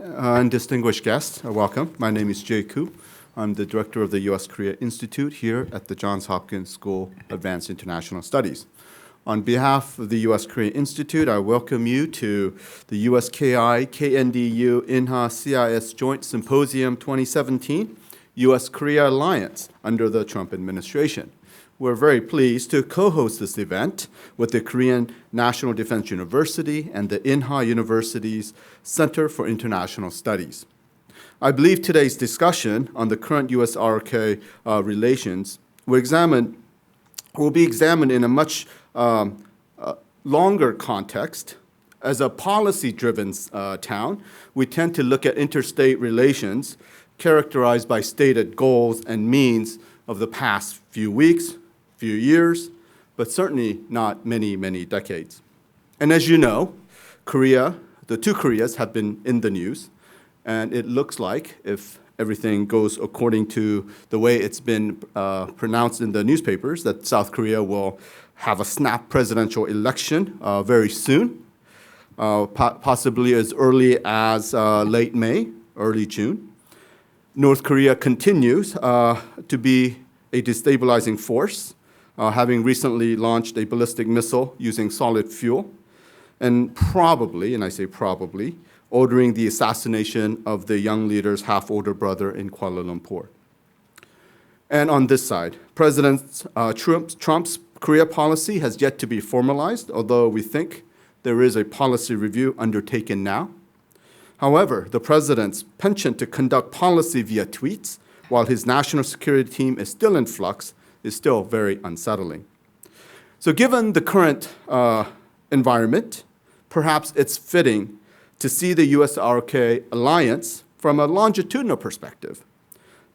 And distinguished guests, welcome. My name is Jay Koo. I'm the director of the U.S.-Korea Institute here at the Johns Hopkins School of Advanced International Studies. On behalf of the U.S.-Korea Institute, I welcome you to the USKI KNDU Inha CIS Joint Symposium 2017, U.S.-Korea Alliance under the Trump administration. We're very pleased to co-host this event with the Korean National Defense University and the Inha University's Center for International Studies. I believe today's discussion on the current U.S.-ROK relations will be examined in a much longer context. As a policy-driven town, we tend to look at interstate relations characterized by stated goals and means of the past few weeks, few years, but certainly not many, many decades. And as you know, Korea, the two Koreas have been in the news, and it looks like, if everything goes according to the way it's been pronounced in the newspapers, that South Korea will have a snap presidential election very soon, possibly as early as late May, early June. North Korea continues to be a destabilizing force, having recently launched a ballistic missile using solid fuel, and probably, and I say probably, ordering the assassination of the young leader's half-older brother in Kuala Lumpur. And on this side, President Trump's Korea policy has yet to be formalized, although we think there is a policy review undertaken now. However, the president's penchant to conduct policy via tweets while his national security team is still in flux is still very unsettling. So given the current environment, perhaps it's fitting to see the U.S.-ROK alliance from a longitudinal perspective,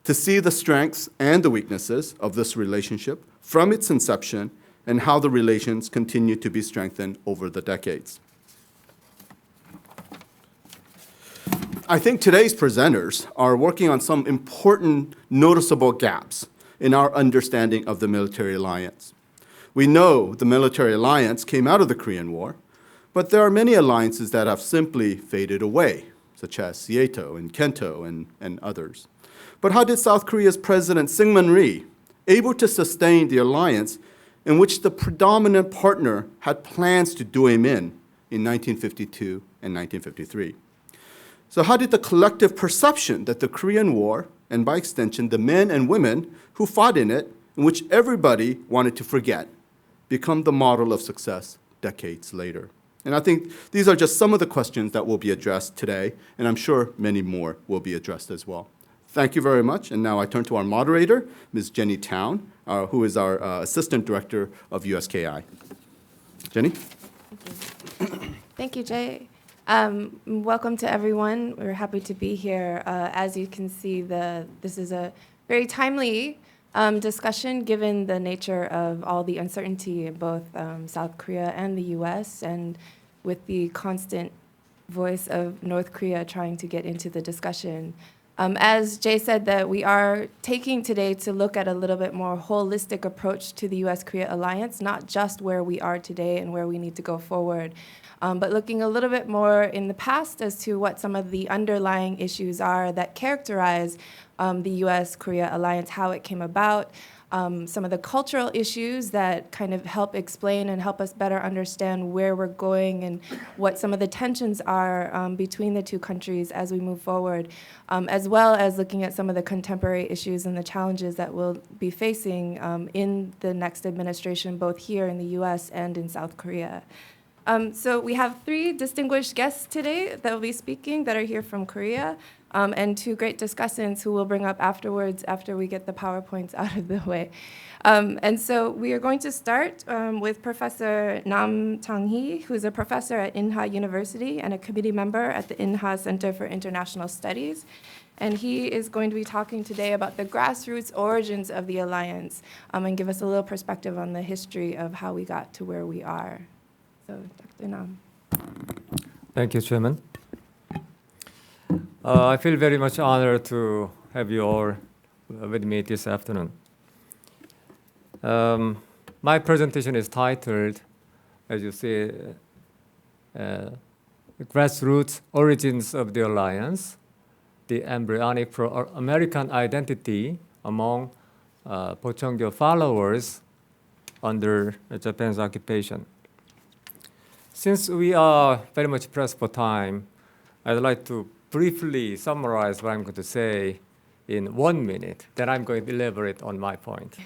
to see the strengths and the weaknesses of this relationship from its inception and how the relations continue to be strengthened over the decades. I think today's presenters are working on some important noticeable gaps in our understanding of the military alliance. We know the military alliance came out of the Korean War, but there are many alliances that have simply faded away, such as Seato and Kento and others. But how did South Korea's President Syngman Rhee able to sustain the alliance in which the predominant partner had plans to do him in 1952 and 1953? So how did the collective perception that the Korean War, and by extension the men and women who fought in it, in which everybody wanted to forget, become the model of success decades later? And I think these are just some of the questions that will be addressed today, and I'm sure many more will be addressed as well. Thank you very much, and now I turn to our moderator, Ms. Jenny Town, who is our Assistant Director of USKI. Jenny? Thank you, Jay. Welcome to everyone. We're happy to be here. As you can see, this is a very timely discussion given the nature of all the uncertainty in both South Korea and the U.S. and with the constant voice of North Korea trying to get into the discussion. As Jay said, that we are taking today to look at a little bit more holistic approach to the U.S.-Korea alliance, not just where we are today and where we need to go forward, but looking a little bit more in the past as to what some of the underlying issues are that characterize the U.S.-Korea alliance, how it came about, some of the cultural issues that kind of help explain and help us better understand where we're going and what some of the tensions are between the two countries as we move forward, as well as looking at some of the contemporary issues and the challenges that we'll be facing in the next administration, both here in the U.S. and in South Korea. So we have three distinguished guests today that will be speaking that are here from Korea, and two great discussants who we'll bring up afterwards after we get the PowerPoints out of the way. And so we are going to start with Professor Nam Chang-hee, who's a professor at Inha University and a committee member at the Inha Center for International Studies. And he is going to be talking today about the grassroots origins of the alliance and give us a little perspective on the history of how we got to where we are. So, Dr. Nam. Thank you, Chairman. I feel very much honored to have you all with me this afternoon. My presentation is titled, as you see, Grassroots Origins of the Alliance, the embryonic pro-American identity among Pocheongyo followers under Japan's occupation. Since we are very much pressed for time, I'd like to briefly summarize what I'm going to say in 1 minute. Then I'm going to elaborate on my point.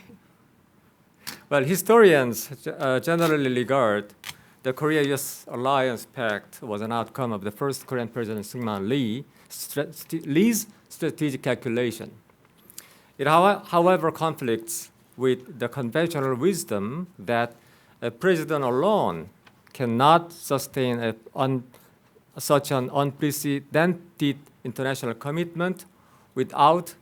Well, historians generally regard the Korea-U.S. Alliance Pact was an outcome of the first Korean President Syngman Lee's strategic calculation. It, however, conflicts with the conventional wisdom that a president alone cannot sustain such an unprecedented international commitment without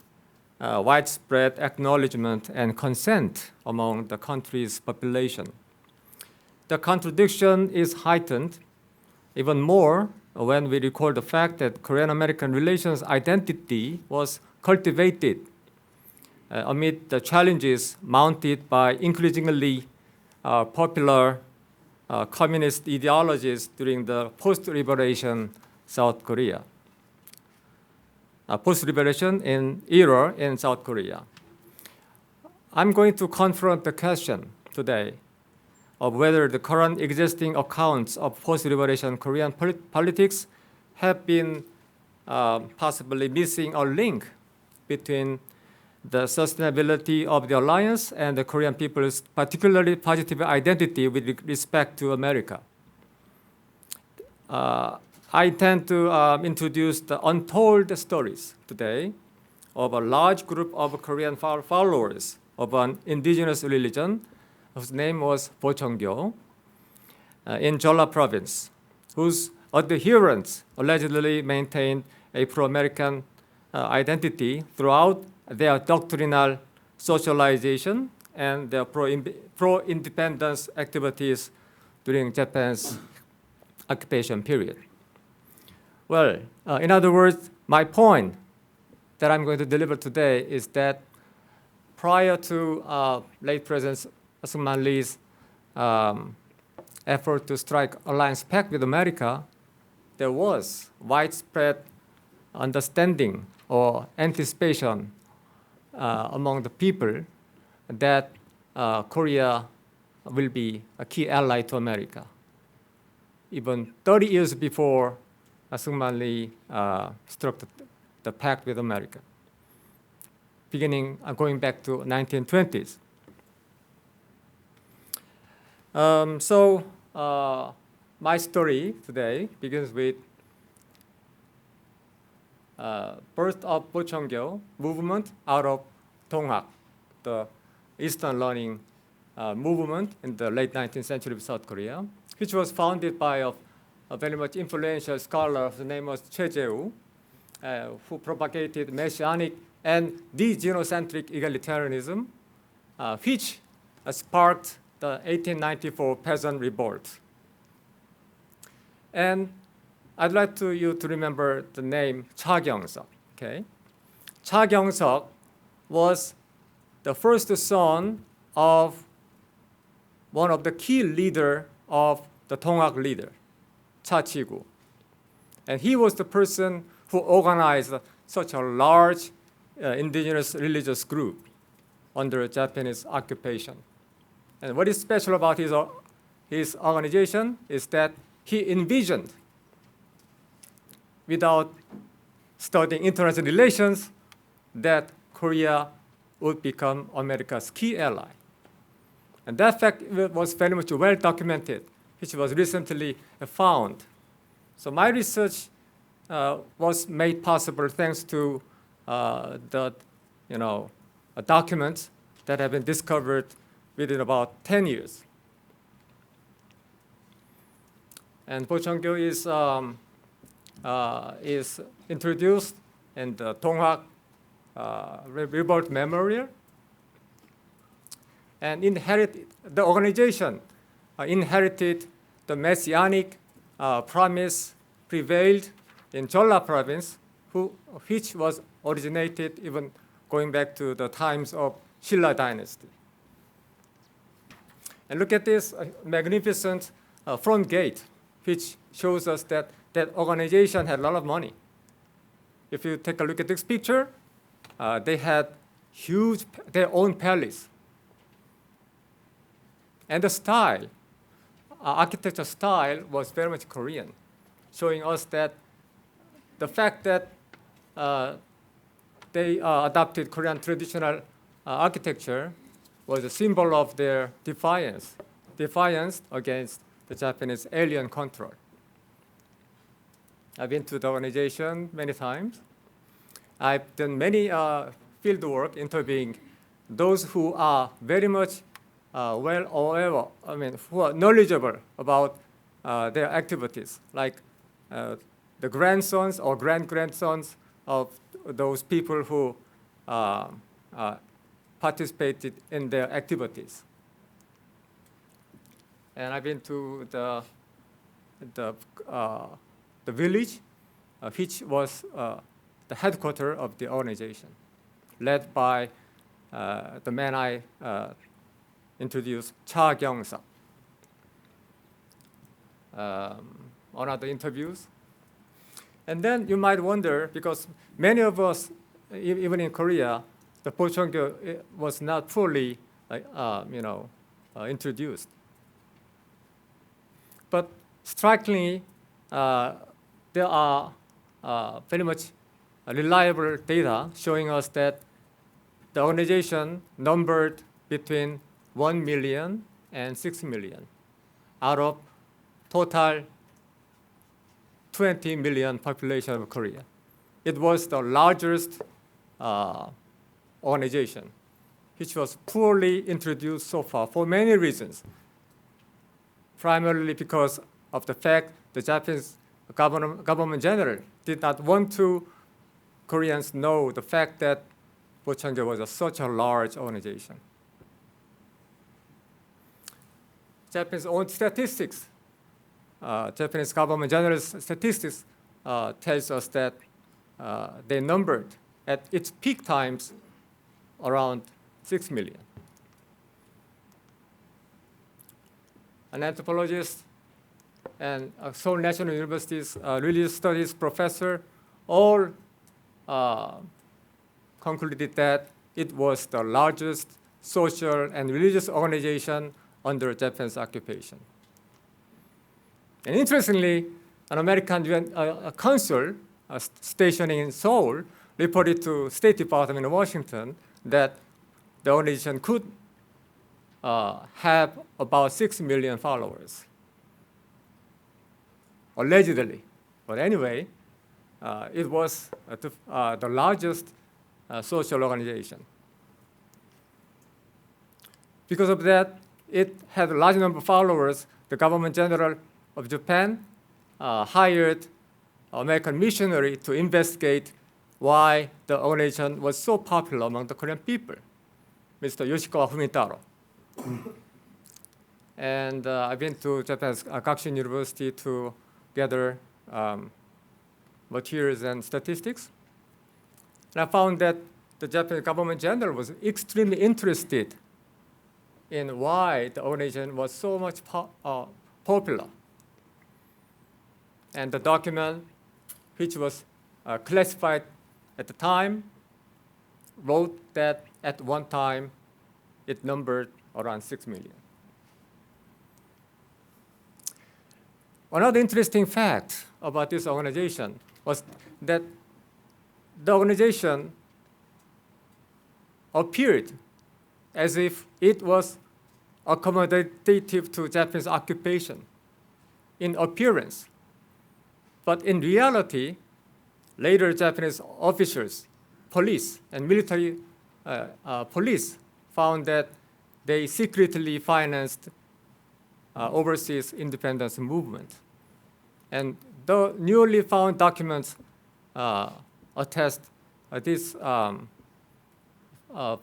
widespread acknowledgement and consent among the country's population. The contradiction is heightened even more when we recall the fact that Korean-American relations identity was cultivated amid the challenges mounted by increasingly popular communist ideologies during the post-liberation South Korea. Post-liberation era in South Korea. I'm going to confront the question today of whether the current existing accounts of post-liberation Korean politics have been possibly missing a link between the sustainability of the alliance and the Korean people's particularly positive identity with respect to America. I intend to introduce the untold stories today of a large group of Korean followers of an indigenous religion whose name was Pocheongyo in Jeolla province, whose adherents allegedly maintained a pro-American identity throughout their doctrinal socialization and their pro-independence activities during Japan's occupation period. Well, in other words, my point that I'm going to deliver today is that prior to late President Syngman Lee's effort to strike alliance pact with America, there was widespread understanding or anticipation among the people that Korea will be a key ally to America. Even 30 years before Syngman Lee struck the pact with America, going back to 1920s. My story today begins with birth of Pocheongyo movement out of Donghak, the Eastern Learning movement in the late 19th century of South Korea, which was founded by a very much influential scholar whose name was Choi Jae-woo, who propagated messianic and de-genocentric egalitarianism, which sparked the 1894 peasant revolt. And I'd like you to remember the name Cha Kyung-seok. Okay? Cha Kyung-seok was the first son of one of the key leader of the Donghak leader, Cha Chi-gu. And he was the person who organized such a large indigenous religious group under Japanese occupation. And what is special about his organization is that he envisioned, without studying international relations, that Korea would become America's key ally. And that fact was very much well documented, which was recently found. So my research was made possible thanks to the documents that have been discovered within about 10 years. And Pocheongyo is introduced in the Donghak Revolt Memorial, and the organization inherited the messianic promise prevailed in Jeolla province, which was originated even going back to the times of Silla dynasty. And look at this magnificent front gate, which shows us that that organization had a lot of money. If you take a look at this picture, they had their own palace. And the style, architecture style was very much Korean, showing us that the fact that they adopted Korean traditional architecture was a symbol of their defiance against the Japanese alien control. I've been to the organization many times. I've done many field work interviewing those who are very much who are knowledgeable about their activities, like the grandsons or grand-grandsons of those people who participated in their activities. And I've been to the village, which was the headquarters of the organization, led by the man I introduced, Cha Kyung-suk. On other interviews. And then you might wonder, because many of us, even in Korea, the Pocheonggyo was not fully introduced. But strikingly, there are very much reliable data showing us that the organization numbered between 1 million and 6 million out of total 20 million population of Korea. It was the largest organization, which was poorly introduced so far for many reasons. Primarily because of the fact the Japanese government general did not want to Koreans know the fact that Pocheonggyo was such a large organization. Japanese own statistics, Japanese government general's statistics tells us that they numbered at its peak times around 6 million. An anthropologist and a Seoul National University's religious studies professor all concluded that it was the largest social and religious organization under Japan's occupation. And interestingly, an American UN consul stationing in Seoul reported to State Department in Washington that the organization could have about 6 million followers, allegedly. But anyway, it was the largest social organization. Because of that, it had a large number of followers. The government general of Japan hired American missionary to investigate why the organization was so popular among the Korean people, Mr. Yoshikawa Fumitaro. And I've been to Japan's Gakushin University to gather materials and statistics. And I found that the Japanese government general was extremely interested in why the organization was so much popular. And the document, which was classified at the time, wrote that at one time it numbered around 6 million. Another interesting fact about this organization was that the organization appeared as if it was accommodative to Japanese occupation in appearance. But in reality, later Japanese officials, police, and military police found that they secretly financed overseas independence movement. And the newly found documents attest this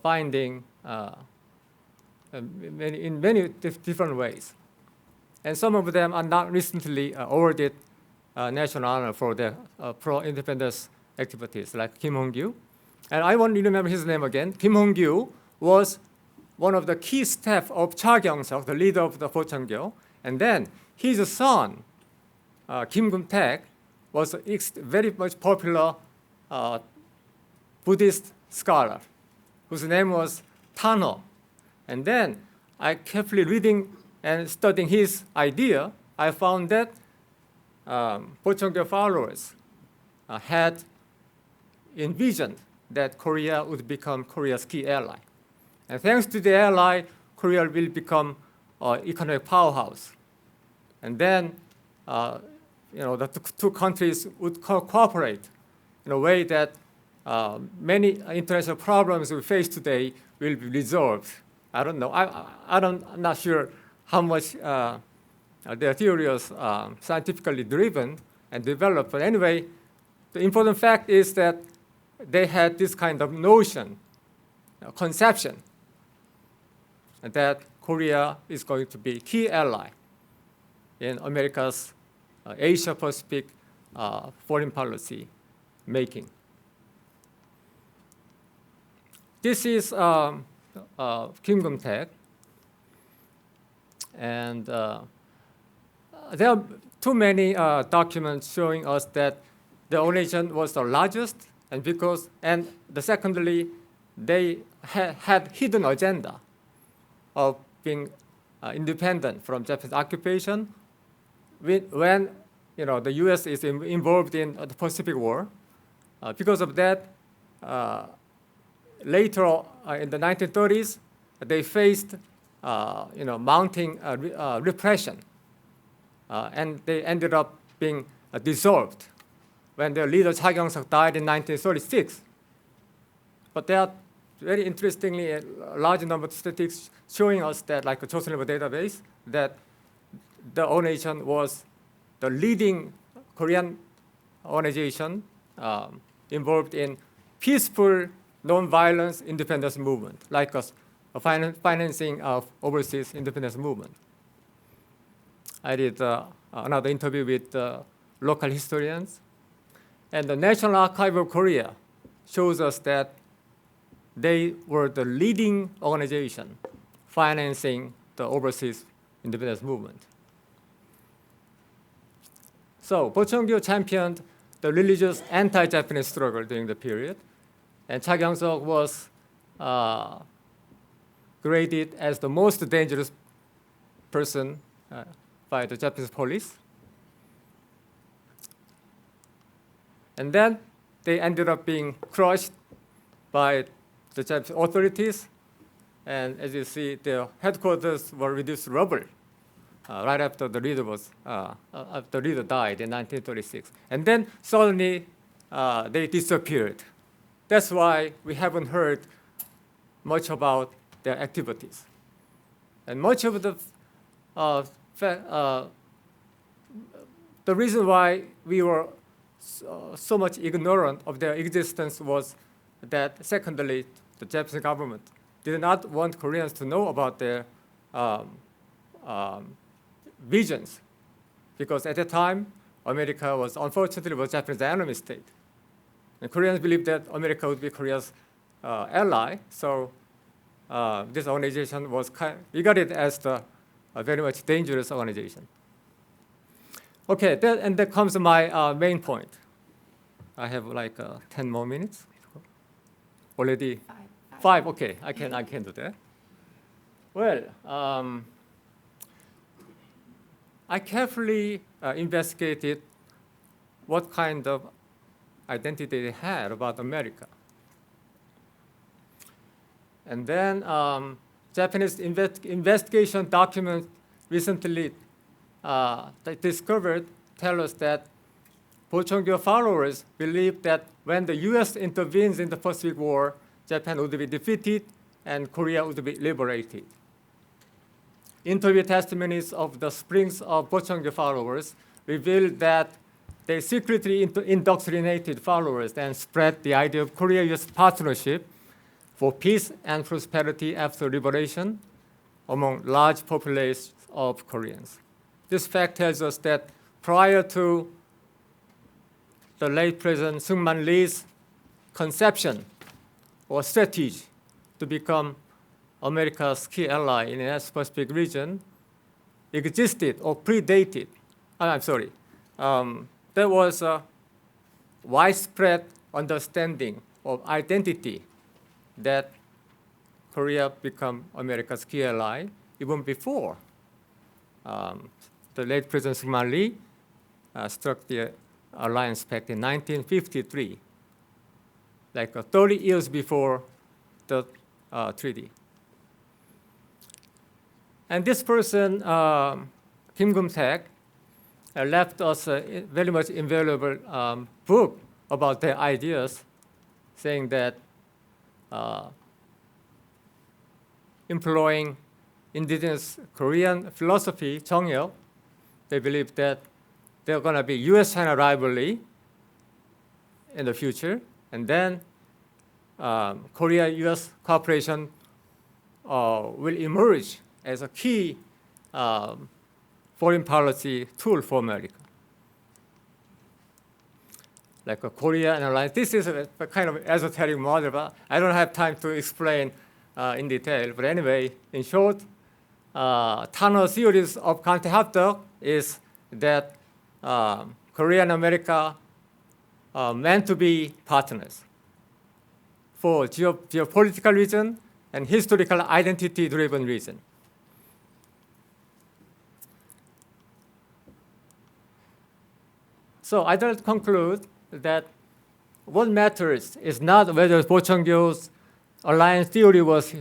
finding in many different ways. And some of them are not recently awarded national honor for their pro-independence activities, like Kim Hong-gyu. And I won't remember his name again. Kim Hong-gyu was one of the key staff of Cha Kyung-suk, the leader of the Pocheonggyo. And then his son, Kim Gun-taek, was a very much popular Buddhist scholar whose name was Tano. And then I carefully reading and studying his idea, I found that Pocheongyo followers had envisioned that Korea would become Korea's key ally. And thanks to the ally, Korea will become an economic powerhouse. And then the two countries would cooperate in a way that many international problems we face today will be resolved. I don't know. I'm not sure how much their theory is scientifically driven and developed. But anyway, the important fact is that they had this kind of notion, conception, that Korea is going to be key ally in America's Asia-Pacific foreign policy making. This is Kim Gum-taek, and there are too many documents showing us that the organization was the largest, and secondly, they had hidden agenda of being independent from Japanese occupation. When the U.S. is involved in the Pacific War, because of that, later in the 1930s, they faced mounting repression, and they ended up being dissolved when their leader Cha Kyung-suk died in 1936. But there are very interestingly a large number of statistics showing us that, like a Joseon database, that the organization was the leading Korean organization involved in peaceful, non-violence independence movement, like a financing of overseas independence movement. I did another interview with local historians, and the National Archive of Korea shows us that they were the leading organization financing the overseas independence movement. So Pocheongyo championed the religious anti-Japanese struggle during the period, and Cha Kyung-suk was graded as the most dangerous person by the Japanese police. And then they ended up being crushed by the Japanese authorities, and as you see, their headquarters were reduced to rubble right after the leader died in 1936. And then suddenly they disappeared. That's why we haven't heard much about their activities. And much of the reason why we were so much ignorant of their existence was that, secondly, the Japanese government did not want Koreans to know about their visions, because at the time, America was unfortunately was Japanese enemy state. And Koreans believed that America would be Korea's ally, so this organization was regarded as a very much dangerous organization. Okay, that comes my main point. I have like 10 more minutes. Already? Five, okay, I can do that. Well, I carefully investigated what kind of identity they had about America. And then Japanese investigation documents recently discovered tell us that Pocheongyo followers believe that when the U.S. intervenes in the Pacific War, Japan would be defeated and Korea would be liberated. Interview testimonies of the Springs of Pocheongyo followers revealed that they secretly indoctrinated followers and spread the idea of Korea-U.S. partnership for peace and prosperity after liberation among large populations of Koreans. This fact tells us that prior to the late President Syngman Lee's conception or strategy to become America's key ally in the Asia-Pacific region existed or predated. There was a widespread understanding of identity that Korea become America's key ally even before the late President Syngman Lee struck the Alliance Pact in 1953, like 30 years before the treaty. And this person, Kim Gum-taek, left us a very much invaluable book about their ideas, saying that employing indigenous Korean philosophy, Jeongyeok, they believe that they're going to be U.S.-China rivalry in the future, and then Korea-U.S. cooperation will emerge as a key foreign policy tool for America. Like a Korea and alliance. This is a kind of esoteric model, but I don't have time to explain in detail. But anyway, in short, Tanner's theories of Kante-Hapdok is that Korea and America are meant to be partners for geopolitical reason and historical identity-driven reason. So I'd like to conclude that what matters is not whether Pocheongyo's alliance theory was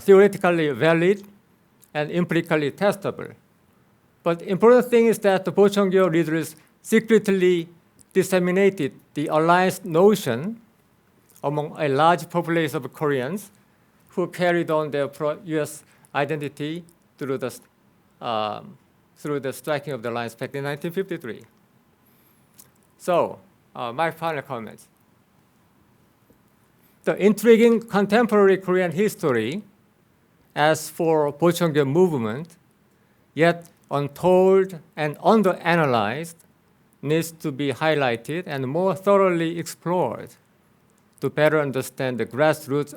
theoretically valid and empirically testable. But the important thing is that the Pocheongyo leaders secretly disseminated the alliance notion among a large population of Koreans who carried on their pro-U.S. identity through the striking of the Alliance Pact in 1953. So, my final comments. The intriguing contemporary Korean history, as for Pocheongyo movement, yet untold and underanalyzed, needs to be highlighted and more thoroughly explored to better understand the grassroots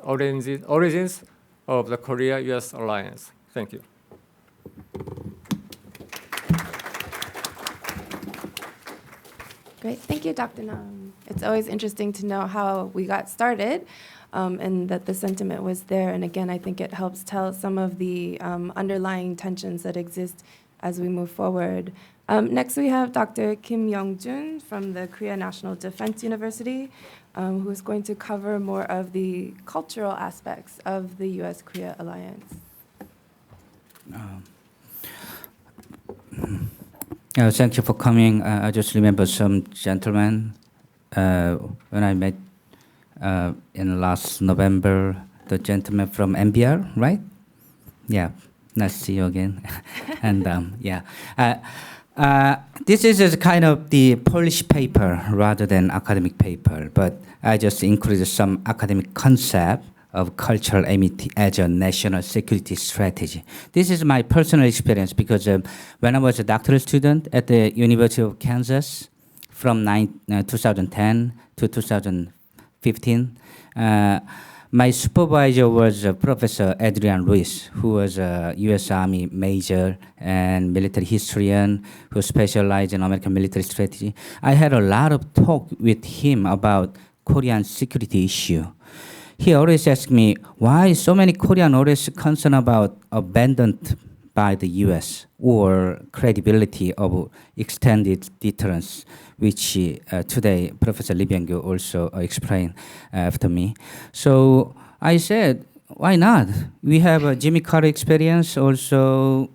origins of the Korea-U.S. alliance. Thank you. Great. Thank you, Dr. Nam. It's always interesting to know how we got started and that the sentiment was there. And again, I think it helps tell some of the underlying tensions that exist as we move forward. Next, we have Dr. Kim Young-jun from the Korea National Defense University, who is going to cover more of the cultural aspects of the U.S.-Korea alliance. Thank you for coming. I just remember some gentlemen when I met in last November, the gentleman from NBR, right? Yeah, nice to see you again. And this is kind of the Polish paper rather than academic paper, but I just included some academic concept of cultural amity as a national security strategy. This is my personal experience because when I was a doctoral student at the University of Kansas from 2010 to 2015, my supervisor was Professor Adrian Lewis, who was a U.S. Army major and military historian who specialized in American military strategy. I had a lot of talk with him about Korean security issue. He always asked me, why so many Koreans always concerned about abandoned by the U.S. or credibility of extended deterrence, which today Professor Lee Byung-gyu also explained after me. So I said, why not? We have a Jimmy Carter experience, also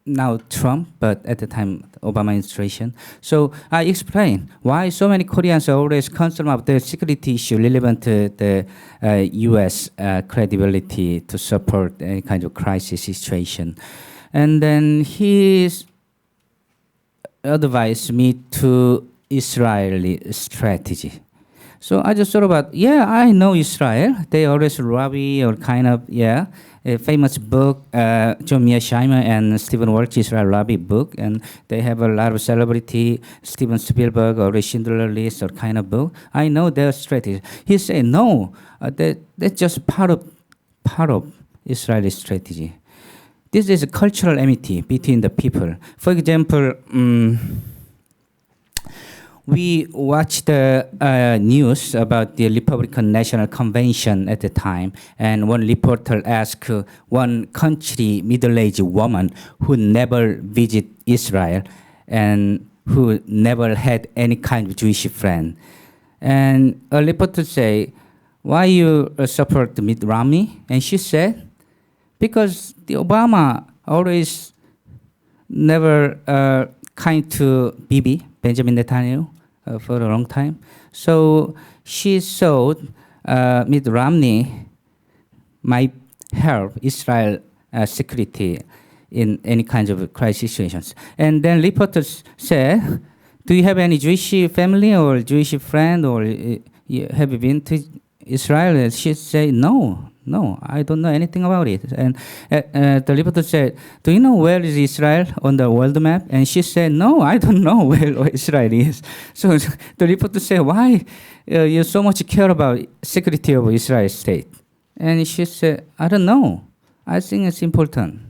now Trump, but at the time Obama administration. So I explained why so many Koreans are always concerned about the security issue relevant to the U.S. Credibility to support any kind of crisis situation. And then he advised me to Israeli strategy. So I just thought about, yeah, I know Israel. They always lobby or kind of, yeah. A famous book, John Mearsheimer and Stephen Walsh, Israel Lobby book, and they have a lot of celebrity, Steven Spielberg or Schindler List or kind of book. I know their strategy. He said, no, that's just part of Israeli strategy. This is a cultural amity between the people. For example, we watched the news about the Republican National Convention at the time, and one reporter asked one country middle-aged woman who never visit Israel and who never had any kind of Jewish friend. And a reporter say, why you support Mitt Romney? And she said, because the Obama always never kind to Bibi, Benjamin Netanyahu, for a long time. So she thought Mitt Romney might help Israel security in any kinds of crisis situations. And then reporters said, do you have any Jewish family or Jewish friend, or have you been to Israel? And she said, no, I don't know anything about it. And the reporter said, do you know where is Israel on the world map? And she said, no, I don't know where Israel is. So the reporter said, why you so much care about security of Israel state? And she said, I don't know. I think it's important.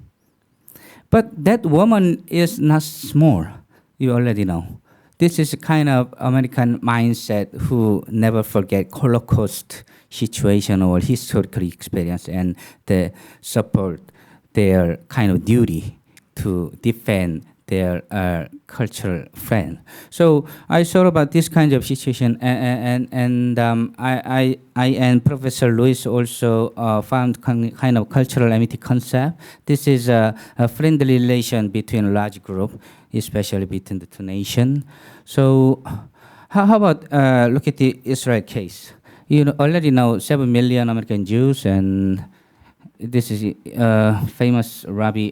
But that woman is not small, you already know. This is a kind of American mindset who never forget Holocaust situation or historical experience, and they support their kind of duty to defend their cultural friend. So I thought about this kind of situation, and I and Professor Lewis also found kind of cultural amity concept. This is a friendly relation between a large group, especially between the two nations. So how about look at the Israel case? You already know 7 million American Jews, and this is a famous rabbi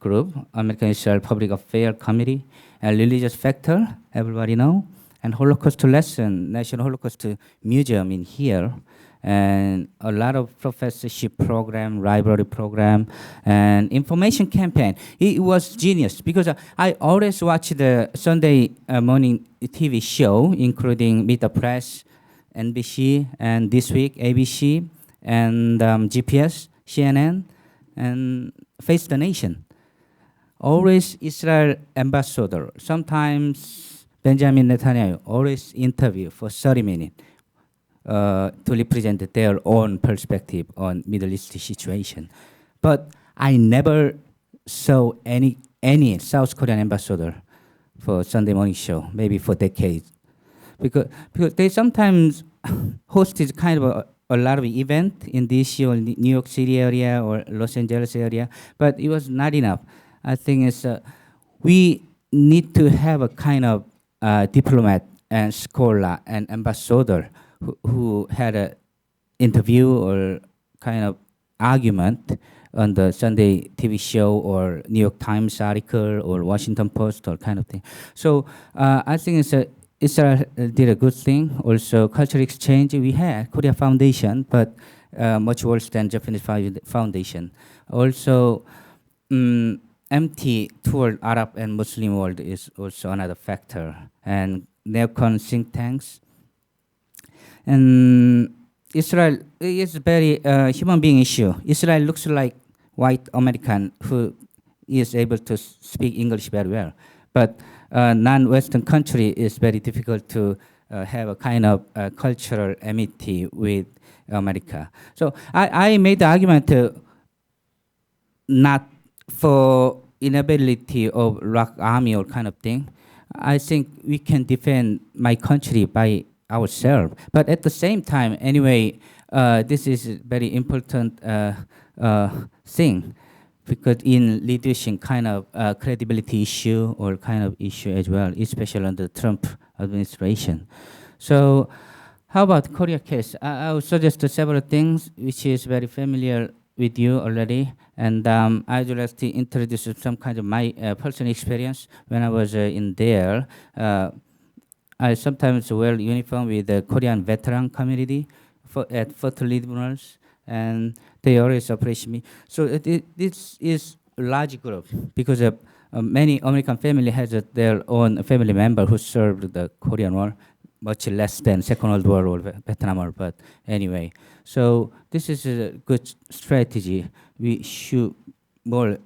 group, American Israel Public Affairs Committee, a religious factor, everybody know, and Holocaust lesson, National Holocaust Museum in here, and a lot of professorship program, library program, and information campaign. It was genius because I always watch the Sunday morning TV show, including Meet the Press, NBC, and This Week, ABC, and GPS, CNN, and Face the Nation. Always Israel ambassador, sometimes Benjamin Netanyahu, always interview for 30 minutes to represent their own perspective on Middle East situation. But I never saw any South Korean ambassador for Sunday morning show, maybe for decades. Because they sometimes hosted kind of a lot of event in DC or New York City area or Los Angeles area, but it was not enough. I think it's we need to have a kind of diplomat and scholar and ambassador who had an interview or kind of argument on the Sunday TV show or New York Times article or Washington Post or kind of thing. So I think Israel did a good thing. Also, cultural exchange, we had Korea Foundation, but much worse than Japanese Foundation. Also, empty toward Arab and Muslim world is also another factor, and neocon think tanks. And Israel is very human being issue. Israel looks like white American who is able to speak English very well, but non-Western country is very difficult to have a kind of cultural amity with America. So I made the argument not for inability of ROK army or kind of thing. I think we can defend my country by ourselves. But at the same time, anyway, this is a very important thing, because in reducing kind of credibility issue or kind of issue as well, especially under the Trump administration. So how about Korea case? I would suggest several things which is very familiar with you already, and I'd like to introduce some kind of my personal experience when I was in there. I sometimes wear uniform with the Korean veteran community at Fort Liberals, and they always appreciate me. So this is a large group because many American family has their own family member who served the Korean War, much less than Second World War or Vietnam War, but anyway. So this is a good strategy. We should more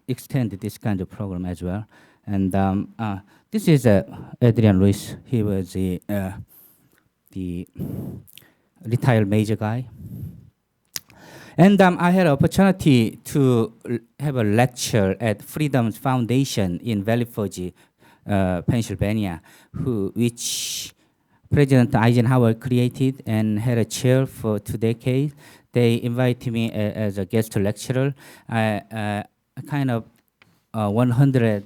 extend this kind of program as well. And This is Adrian Luis. He was the retired major guy. And I had an opportunity to have a lecture at Freedom Foundation in Valley Forge, Pennsylvania, which President Eisenhower created and had a chair for 2 decades. They invited me as a guest lecturer. I kind of 100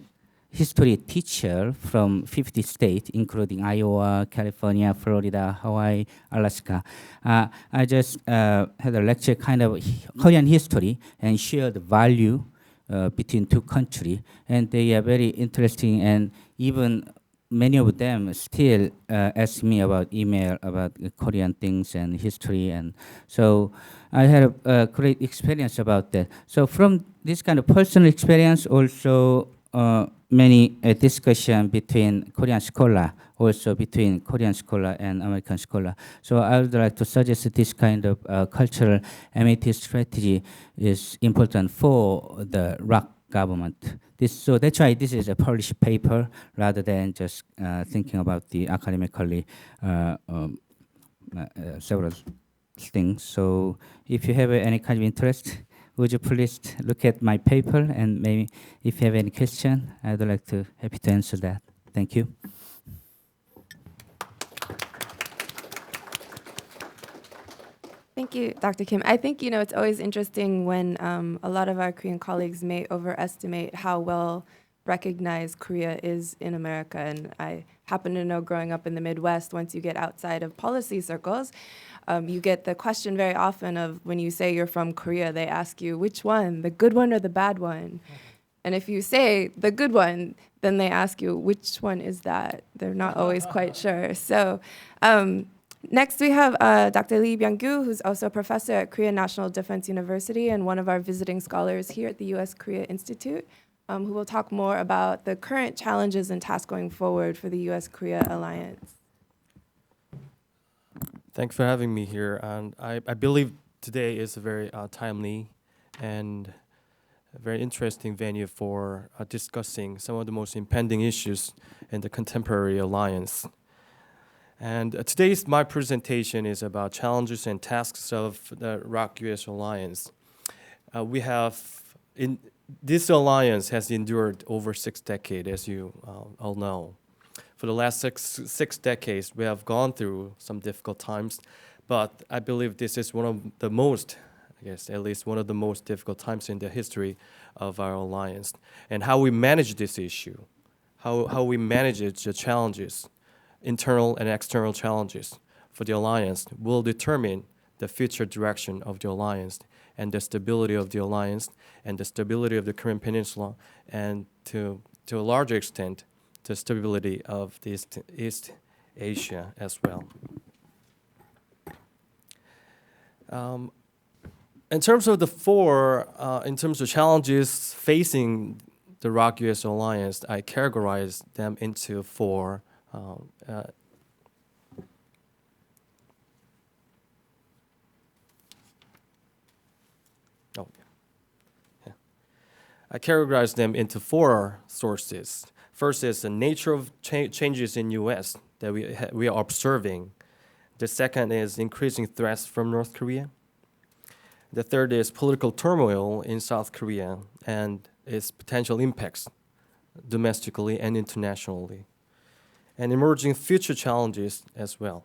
history teacher from 50 states, including Iowa, California, Florida, Hawaii, Alaska. I just had a lecture kind of Korean history and shared value between two countries. And they are very interesting, and even many of them still ask me about email about Korean things and history. And so I had a great experience about that. So from this kind of personal experience, also many discussion between Korean scholar, also between Korean scholar and American scholar. So I would like to suggest that this kind of cultural amity strategy is important for the ROK government. So that's why this is a published paper rather than just thinking about the academically several things. So if you have any kind of interest, would you please look at my paper, and maybe if you have any question, I'd like to happy to answer that. Thank you. Thank you, Dr. Kim. I think, it's always interesting when a lot of our Korean colleagues may overestimate how well recognized Korea is in America. And I happen to know, growing up in the Midwest, once you get outside of policy circles, you get the question very often of, when you say you're from Korea, they ask you, which one, the good one or the bad one? And if you say the good one, then they ask you, which one is that? They're not always quite sure. So next we have Dr. Lee Byung-gyu, who's also a professor at Korea National Defense University and one of our visiting scholars here at the U.S.-Korea Institute, who will talk more about the current challenges and tasks going forward for the U.S.-Korea alliance. Thanks for having me here. And I believe today is a very timely and a very interesting venue for discussing some of the most impending issues in the contemporary alliance. And today's my presentation is about challenges and tasks of the ROK-US alliance. This alliance has endured over 6 decades, as you all know. For the last six decades, we have gone through some difficult times, but I believe this is one of the most, at least one of the most difficult times in the history of our alliance. And how we manage this issue, how we manage the challenges, internal and external challenges for the alliance, will determine the future direction of the alliance and the stability of the alliance and the stability of the Korean Peninsula, and to a larger extent, the stability of the East Asia as well. In terms of in terms of challenges facing the ROK-US alliance, I categorize them into 4. I categorize them into 4 sources. First is the nature of changes in U.S. that we are observing. The second is increasing threats from North Korea. The third is political turmoil in South Korea and its potential impacts domestically and internationally, and emerging future challenges as well.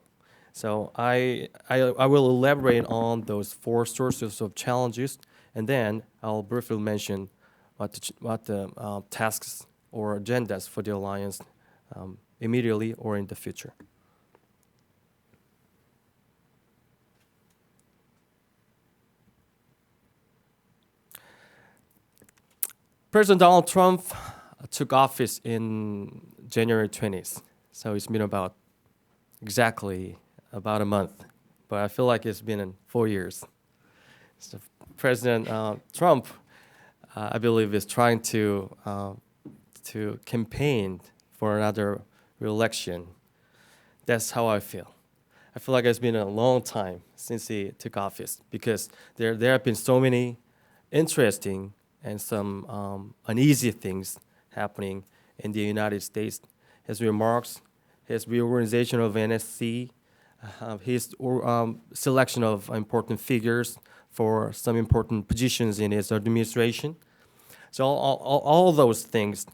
So I will elaborate on those 4 sources of challenges, and then I'll briefly mention what the tasks or agendas for the alliance immediately or in the future. President Donald Trump took office in January 20th, so it's been exactly about a month, but I feel like it's been 4 years. So President Trump, I believe, is trying to campaign for another re-election. That's how I feel. I feel like it's been a long time since he took office, because there have been so many interesting and some uneasy things happening in the United States his remarks, his reorganization of NSC, his selection of important figures for some important positions in his administration. So all those things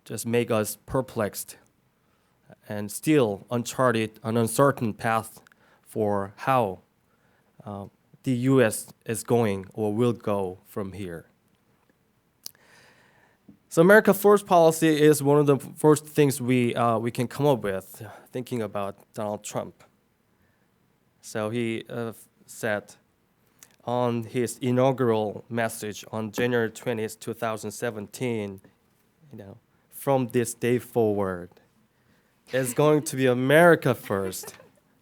just make us perplexed and still uncharted, an uncertain path for how the U.S. is going or will go from here. So America First policy is one of the first things we can come up with thinking about Donald Trump. So he said on his inaugural message on January 20th, 2017, from this day forward, it's going to be America first.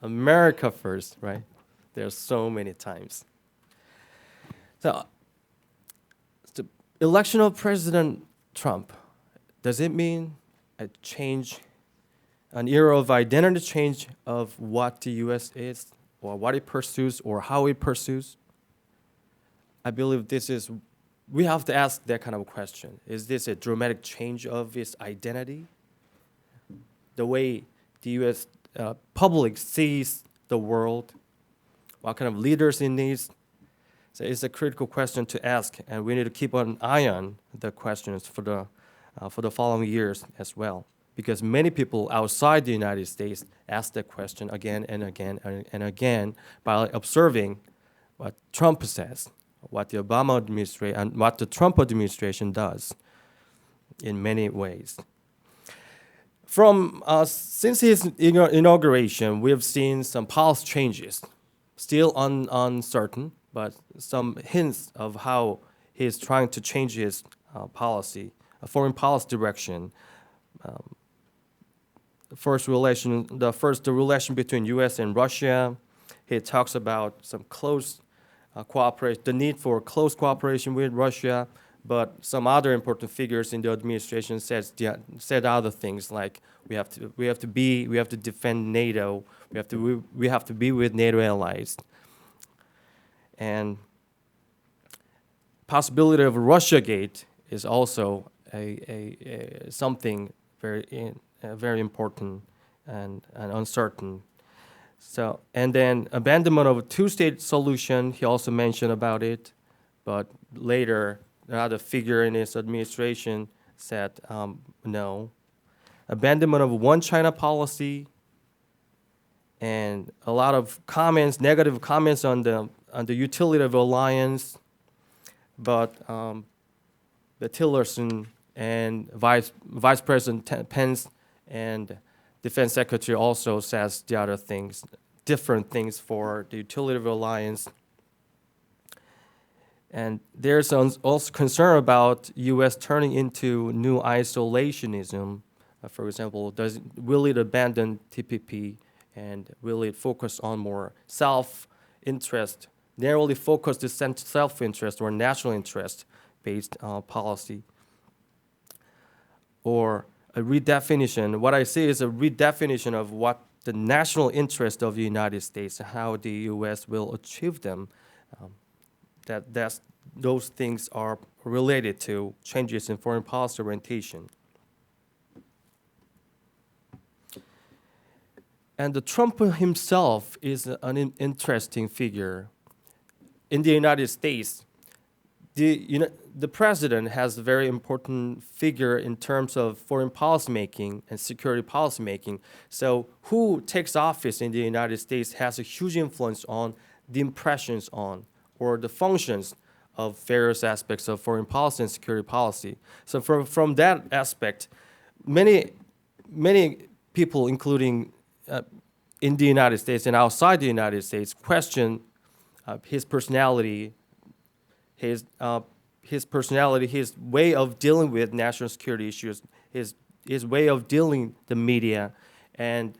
America first, right? There's so many times. So the election of President Trump, does it mean a change, an era of identity change of what the U.S. is, or what it pursues, or how it pursues? I believe we have to ask that kind of question. Is this a dramatic change of its identity? The way the U.S. Public sees the world, what kind of leaders it needs? So it's a critical question to ask, and we need to keep an eye on the questions for the following years as well, because many people outside the United States ask that question again and again and again by observing what Trump says, what the Obama administration and what the Trump administration does in many ways. Since his inauguration, we have seen some policy changes, still uncertain, but some hints of how he's trying to change his policy, foreign policy direction. The relation between U.S. and Russia. He talks about some close cooperation, the need for close cooperation with Russia. But some other important figures in the administration said other things like we have to defend NATO, we have to be with NATO allies, and possibility of Russiagate is also something very important and uncertain. So, and then abandonment of a two-state solution, he also mentioned about it, but later another figure in his administration said no. Abandonment of one China policy, and a lot of comments, negative comments on the utility of alliance, but the Tillerson and Vice President Pence and Defense Secretary also says the other things, different things for the utility of alliance. And there's also concern about U.S. turning into new isolationism. For example, will it abandon TPP, and will it focus on more self-interest, narrowly focused self-interest or national interest-based policy? Or a redefinition, what I say is a redefinition of what the national interest of the United States, how the U.S. will achieve them. Those things are related to changes in foreign policy orientation. And the Trump himself is an interesting figure. In the United States, the president has a very important figure in terms of foreign policy making and security policy making. So who takes office in the United States has a huge influence on the impressions on or the functions of various aspects of foreign policy and security policy. So from that aspect, many people, including in the United States and outside the United States, question his personality, his way of dealing with national security issues, his way of dealing the media and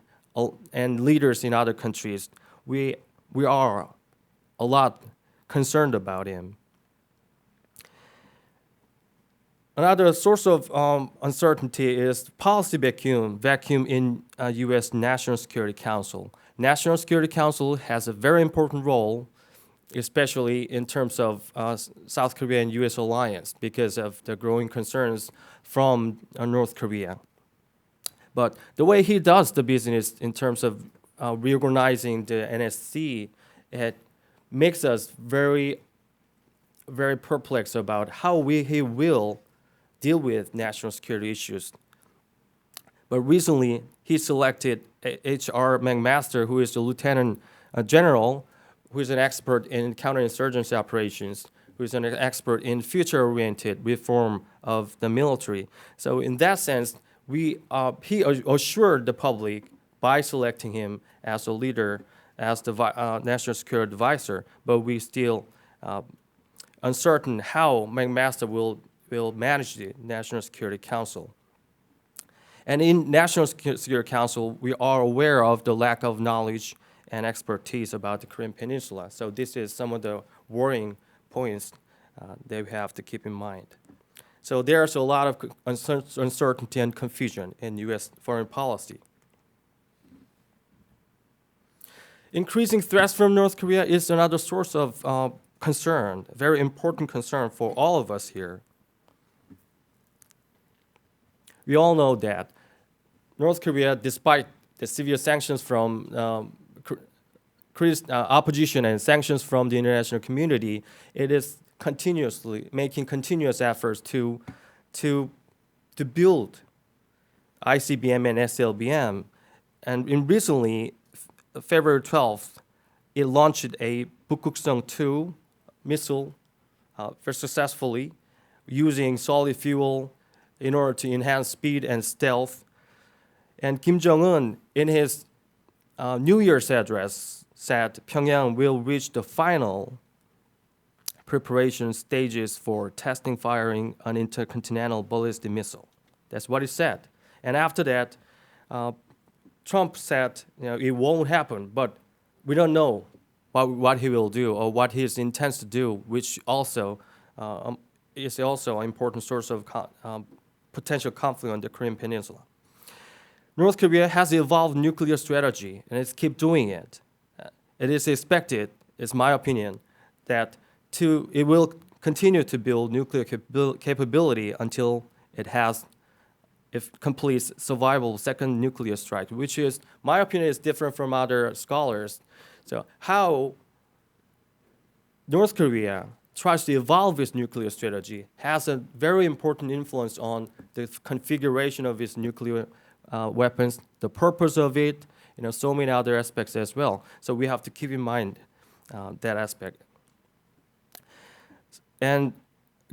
leaders in other countries. We are a lot concerned about him. Another source of uncertainty is policy vacuum in U.S. National Security Council. National Security Council has a very important role, especially in terms of South Korea and U.S. alliance because of the growing concerns from North Korea. But the way he does the business in terms of reorganizing the NSC, it makes us very, very perplexed about how he will deal with national security issues. But recently, he selected H.R. McMaster, who is the Lieutenant General, who is an expert in counterinsurgency operations, who is an expert in future-oriented reform of the military. So in that sense, he assured the public by selecting him as a leader, as the national security advisor, but we still uncertain how McMaster will manage the National Security Council. And in National Security Council, we are aware of the lack of knowledge and expertise about the Korean Peninsula. So this is some of the worrying points that we have to keep in mind. So there's a lot of uncertainty and confusion in U.S. foreign policy. Increasing threats from North Korea is another source of concern, very important concern for all of us here. We all know that North Korea, despite the severe sanctions from opposition and sanctions from the international community, it is continuously making continuous efforts to build ICBM and SLBM. And recently, February 12th, it launched a Bukguksong-2 missile very successfully using solid fuel in order to enhance speed and stealth. And Kim Jong-un, in his New Year's address, said Pyongyang will reach the final preparation stages for testing firing an intercontinental ballistic missile. That's what he said. And after that, Trump said, it won't happen, but we don't know what he will do or what he intends to do, which also is also an important source of potential conflict on the Korean Peninsula. North Korea has evolved nuclear strategy, and it's keep doing it. It is expected, it's my opinion, that it will continue to build nuclear capability until it completes survivable second nuclear strike, which is, my opinion, is different from other scholars. So how North Korea tries to evolve its nuclear strategy has a very important influence on the configuration of its nuclear weapons, the purpose of it, so many other aspects as well. So we have to keep in mind that aspect. And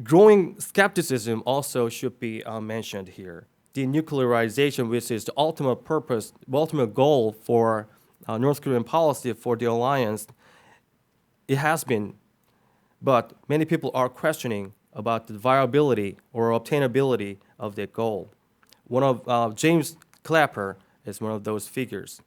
growing skepticism also should be mentioned here. Denuclearization, which is the ultimate purpose, ultimate goal for North Korean policy for the alliance, it has been, but many people are questioning about the viability or obtainability of that goal. One of James Clapper is one of those figures.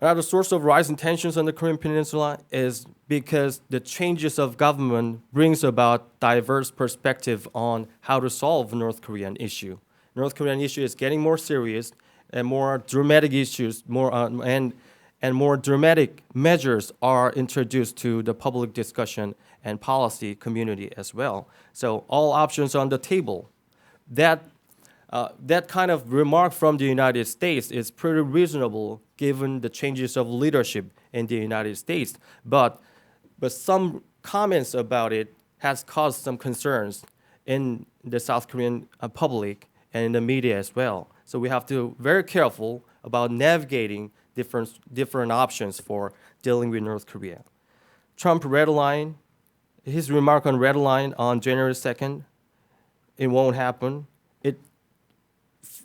Another source of rising tensions on the Korean Peninsula is because the changes of government brings about diverse perspective on how to solve North Korean issue. North Korean issue is getting more serious and more dramatic issues, and more dramatic measures are introduced to the public discussion and policy community as well. So all options on the table. That kind of remark from the United States is pretty reasonable given the changes of leadership in the United States. But some comments about it has caused some concerns in the South Korean public and in the media as well. So we have to be very careful about navigating different options for dealing with North Korea. Trump red line, his remark on red line on January 2nd, it won't happen.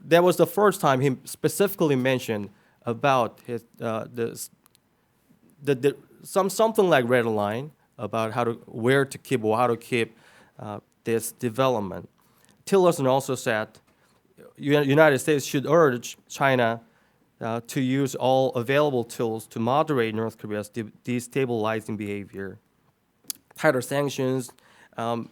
That was the first time he specifically mentioned about his something like red line about where to keep or how to keep this development. Tillerson also said United States should urge China to use all available tools to moderate North Korea's destabilizing behavior. Tighter sanctions,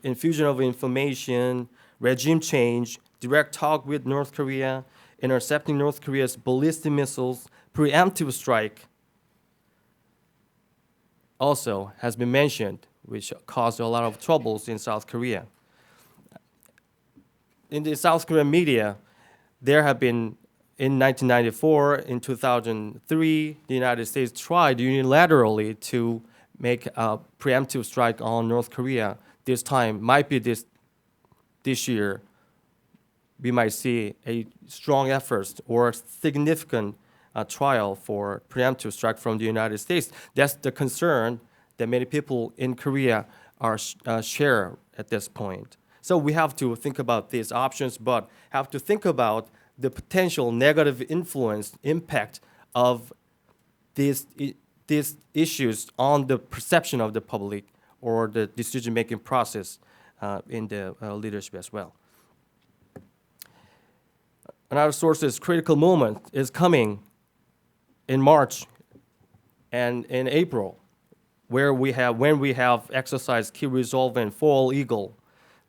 infusion of information, regime change, direct talk with North Korea, intercepting North Korea's ballistic missiles, preemptive strike also has been mentioned which caused a lot of troubles in South Korea. In the South Korean media, there have been, in 1994, in 2003, the United States tried unilaterally to make a preemptive strike on North Korea. This time, might be this year, we might see a strong effort or significant trial for preemptive strike from the United States. That's the concern that many people in Korea are share at this point. So we have to think about these options, but have to think about the potential negative influence, impact of these issues on the perception of the public or the decision-making process in the leadership as well. Another source is critical moment is coming in March and in April, when we have exercised Key Resolve and Fall Eagle.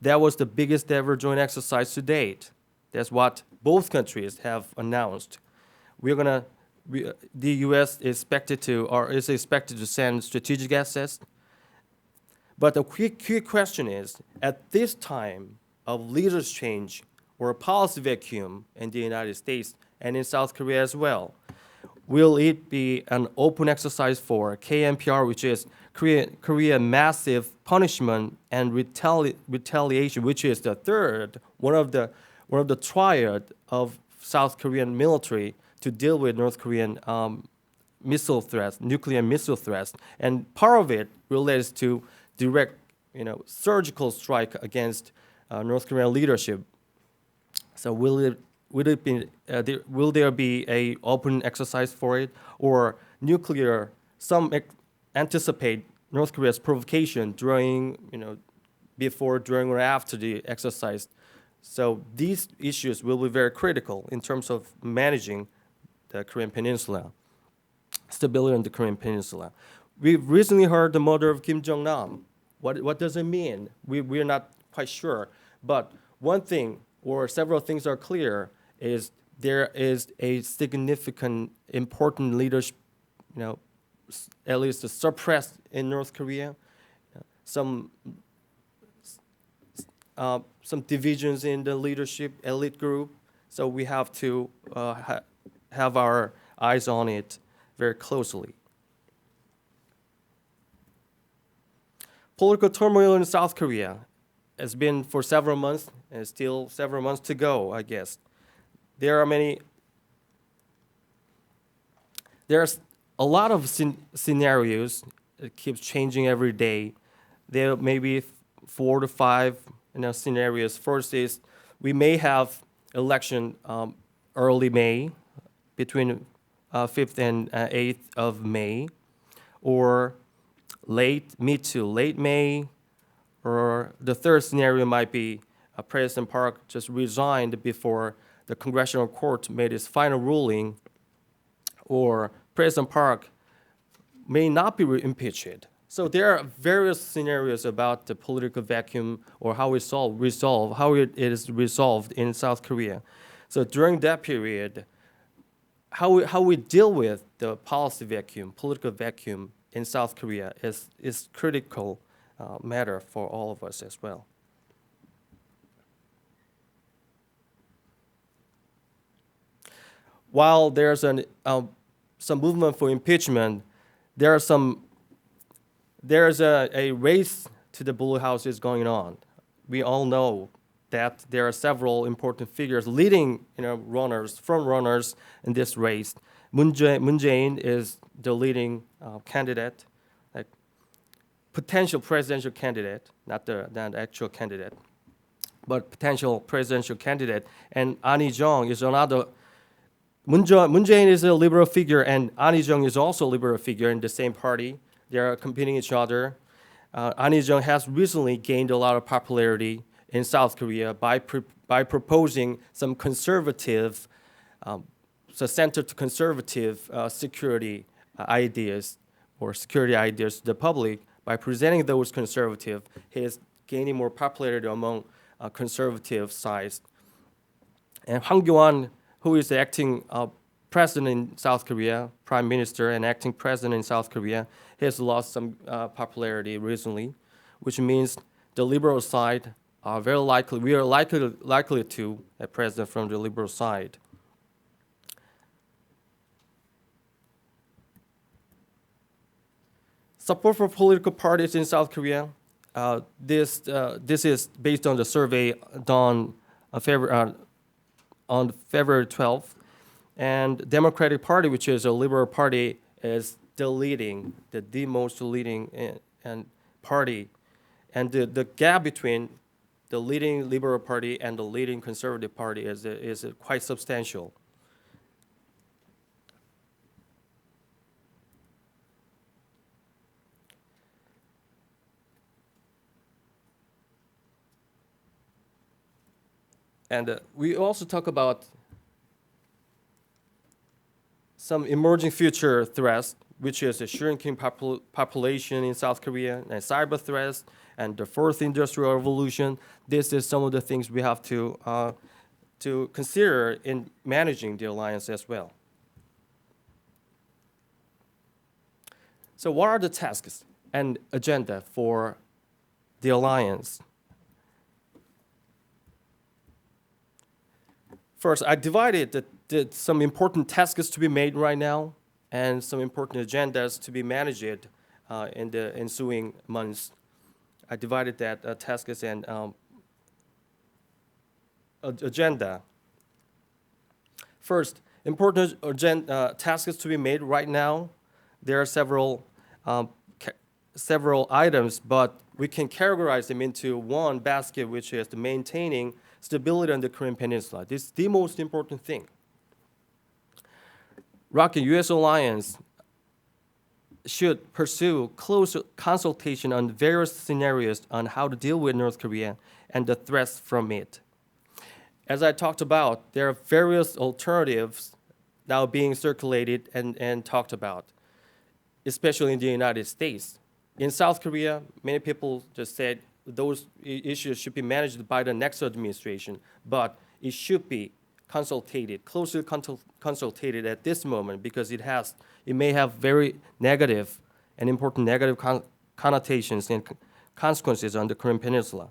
That was the biggest ever joint exercise to date. That's what both countries have announced. The U.S. is expected to send strategic assets. But the key question is, at this time of leaders change or a policy vacuum in the United States and in South Korea as well, will it be an open exercise for KMPR, which is Korea Massive Punishment and Retaliation, which is the third, one of the triad of South Korean military to deal with North Korean missile threats, nuclear missile threats, and part of it relates to direct, surgical strike against North Korean leadership. So will there be a open exercise for it, or nuclear? Some anticipate North Korea's provocation during, before, during, or after the exercise. So these issues will be very critical in terms of managing the Korean Peninsula, stability in the Korean Peninsula. We've recently heard the murder of Eunjung Lim. What does it mean? We're not quite sure. But one thing, or several things are clear, is there is a significant, important leadership, at least suppressed in North Korea. Some divisions in the leadership elite group. So we have to have our eyes on it very closely. Political turmoil in South Korea has been for several months, and still several months to go, I guess. There's a lot of scenarios that keeps changing every day. There may be 4 to 5 scenarios. First is we may have election early May, between 5th and 8th of May, or mid to late May, or the third scenario might be President Park just resigned before the Congressional Court made its final ruling, or President Park may not be impeached. So there are various scenarios about the political vacuum or how it is resolved in South Korea. So during that period, how we deal with the policy vacuum, political vacuum in South Korea is critical matter for all of us as well. While there's some movement for impeachment, there's a race to the Blue House is going on. We all know that there are several important figures leading, front runners in this race. Moon Jae-in is the leading candidate, like potential presidential candidate, not the actual candidate, but potential presidential candidate. And An Hee-jung is another. Moon Jae-in is a liberal figure, and An Hee-jung is also a liberal figure in the same party. They are competing each other. An Hee-jung has recently gained a lot of popularity in South Korea by proposing some conservative, center to conservative security ideas or security ideas to the public. By presenting those conservative, he is gaining more popularity among conservative sides. And Hwang Kyo-ahn, who is the acting president in South Korea, prime minister and acting president in South Korea, has lost some popularity recently. which means the liberal side are very likely, we are likely to a president from the liberal side. Support for political parties in South Korea. This is based on the survey done on February 12th. And Democratic Party, which is a liberal party, is the most leading and party. And the gap between the leading liberal party and the leading conservative party is quite substantial. And we also talk about some emerging future threats, which is a shrinking population in South Korea, and cyber threats, and the fourth industrial revolution. This is some of the things we have to consider in managing the alliance as well. So what are the tasks and agenda for the alliance? First, I divided some important tasks to be made right now and some important agendas to be managed in the ensuing months. I divided that tasks and agenda. First, important tasks to be made right now. There are several items, but we can categorize them into one basket, which is the maintaining stability on the Korean Peninsula. This is the most important thing. ROK-US alliance should pursue close consultation on various scenarios on how to deal with North Korea and the threats from it. As I talked about, there are various alternatives now being circulated and talked about, especially in the United States. In South Korea, many people just said those issues should be managed by the next administration, but it should be closely consulted at this moment, because it may have very negative and important negative connotations and consequences on the Korean Peninsula.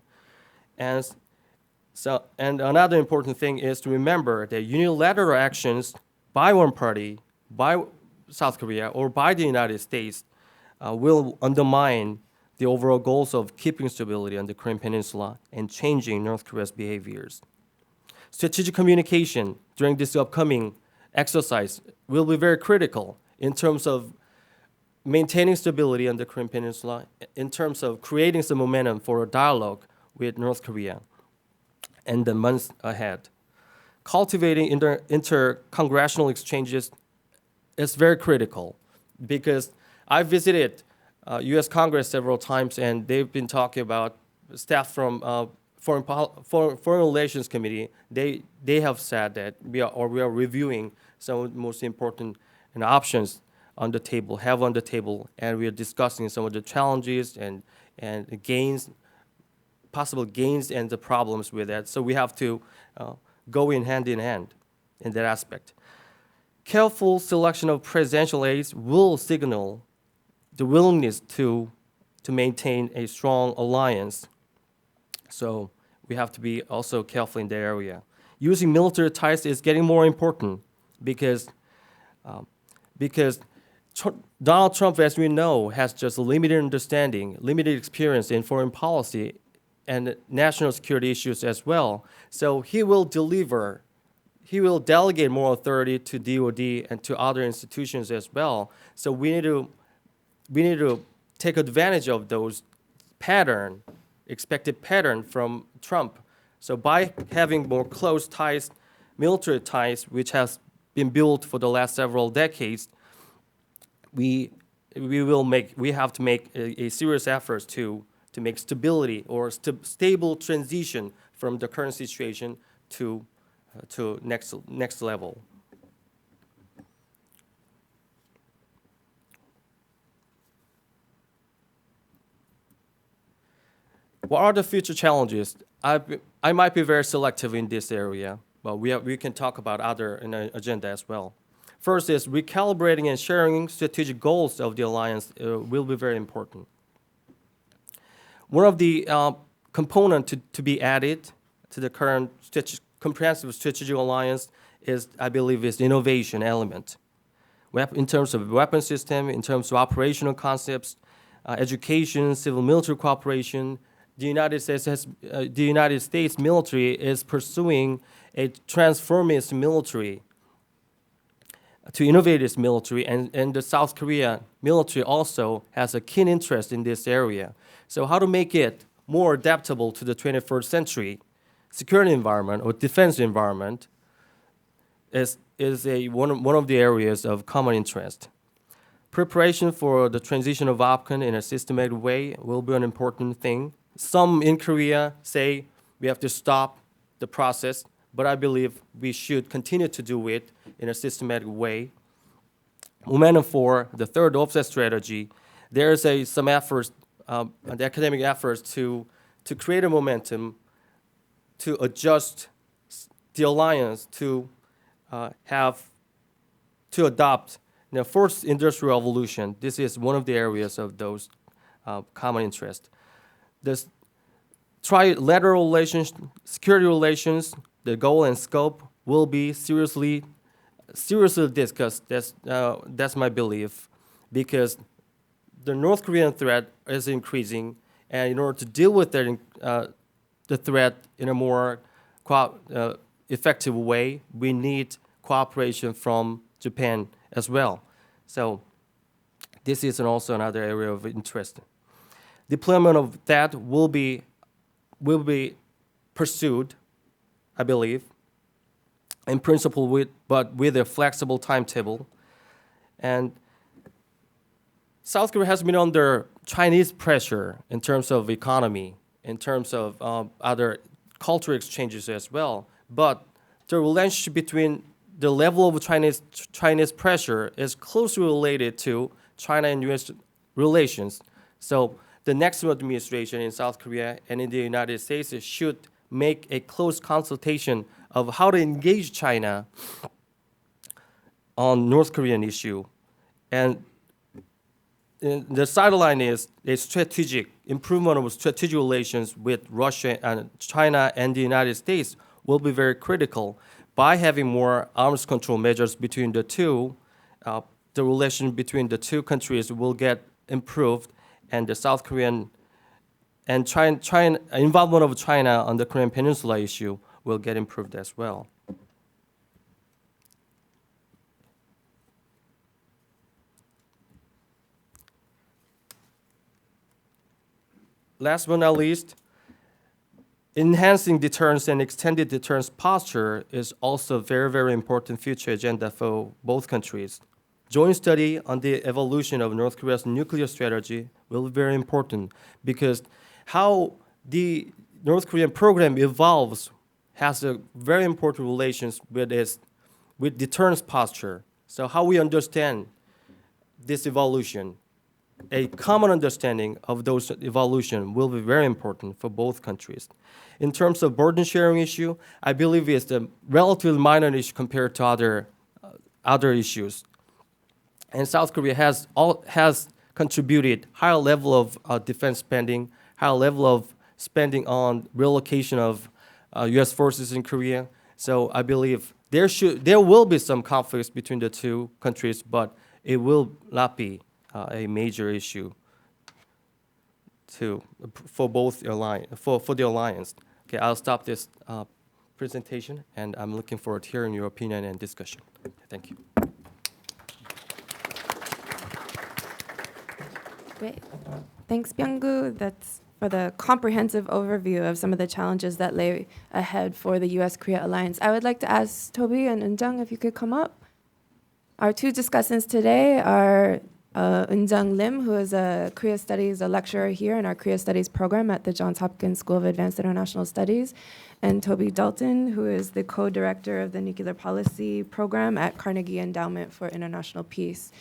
And another important thing is to remember that unilateral actions by one party, by South Korea or by the United States, will undermine the overall goals of keeping stability on the Korean Peninsula and changing North Korea's behaviors. Strategic communication during this upcoming exercise will be very critical in terms of maintaining stability on the Korean Peninsula, in terms of creating some momentum for a dialogue with North Korea in the months ahead. Cultivating inter-congressional exchanges is very critical, because I visited U.S. Congress several times, and they've been talking about staff from Foreign Relations Committee. They have said that we are reviewing some of the most important options on the table, and we are discussing some of the challenges and gains, possible gains and the problems with that. So we have to go hand in hand in that aspect. Careful selection of presidential aides will signal the willingness to maintain a strong alliance. So we have to be also careful in that area. Using military ties is getting more important because Donald Trump, as we know, has just limited understanding, limited experience in foreign policy and national security issues as well. So he will delegate more authority to DoD and to other institutions as well. So we need to take advantage of those expected pattern from Trump. So by having more close ties, military ties, which has been built for the last several decades, we have to make a serious effort to make stability or stable transition from the current situation to next level. What are the future challenges? I might be very selective in this area, but we can talk about other in the agenda as well. First is recalibrating and sharing strategic goals of the alliance will be very important. one of the component to be added to the current comprehensive strategic alliance is, I believe, is the innovation element. In terms of weapon system, in terms of operational concepts, education, civil military cooperation, the United States military is pursuing a transformist military to innovate its military, and the South Korea military also has a keen interest in this area. So how to make it more adaptable to the 21st century security environment or defense environment is one of the areas of common interest. Preparation for the transition of Hopkins in a systematic way will be an important thing. Some in Korea say we have to stop the process, but I believe we should continue to do it in a systematic way. Momentum for the third offset strategy, there is some efforts, the academic efforts to create a momentum to adjust the alliance to adopt the fourth industrial revolution. This is one of the areas of those common interest. This trilateral relations, security relations, the goal and scope will be seriously discussed. That's my belief, because the North Korean threat is increasing, and in order to deal with the threat in a more effective way, we need cooperation from Japan as well. So this is also another area of interest. Deployment of that will be pursued, I believe, in principle, but with a flexible timetable. And South Korea has been under Chinese pressure in terms of economy, in terms of other cultural exchanges as well. But the relationship between the level of Chinese pressure is closely related to China and U.S. relations. So the next administration in South Korea and in the United States should make a close consultation of how to engage China on North Korean issue. And the sideline is a strategic improvement of strategic relations with Russia and China and the United States will be very critical. By having more arms control measures between the two, the relation between the two countries will get improved, and the South Korean and China involvement of China on the Korean Peninsula issue will get improved as well. Last but not least, enhancing deterrence and extended deterrence posture is also a very, very important future agenda for both countries. Joint study on the evolution of North Korea's nuclear strategy will be very important, because how the North Korean program evolves has a very important relations with deterrence posture. So how we understand this evolution, a common understanding of those evolution will be very important for both countries. In terms of burden sharing issue, I believe it's a relatively minor issue compared to other issues. And South Korea has contributed higher level of defense spending, higher level of spending on relocation of U.S. forces in Korea. So I believe there will be some conflicts between the two countries, but it will not be a major issue for the alliance. Okay, I'll stop this presentation, and I'm looking forward to hearing your opinion and discussion. Thank you. Great. Thanks, Byung-gu. That's for the comprehensive overview of some of the challenges that lay ahead for the U.S.-Korea alliance. I would like to ask Toby and Eunjung if you could come up. Our two discussants today are Eunjung Lim, who is a lecturer here in our Korea Studies program at the Johns Hopkins School of Advanced International Studies, and Toby Dalton, who is the co-director of the Nuclear Policy Program at Carnegie Endowment for International Peace.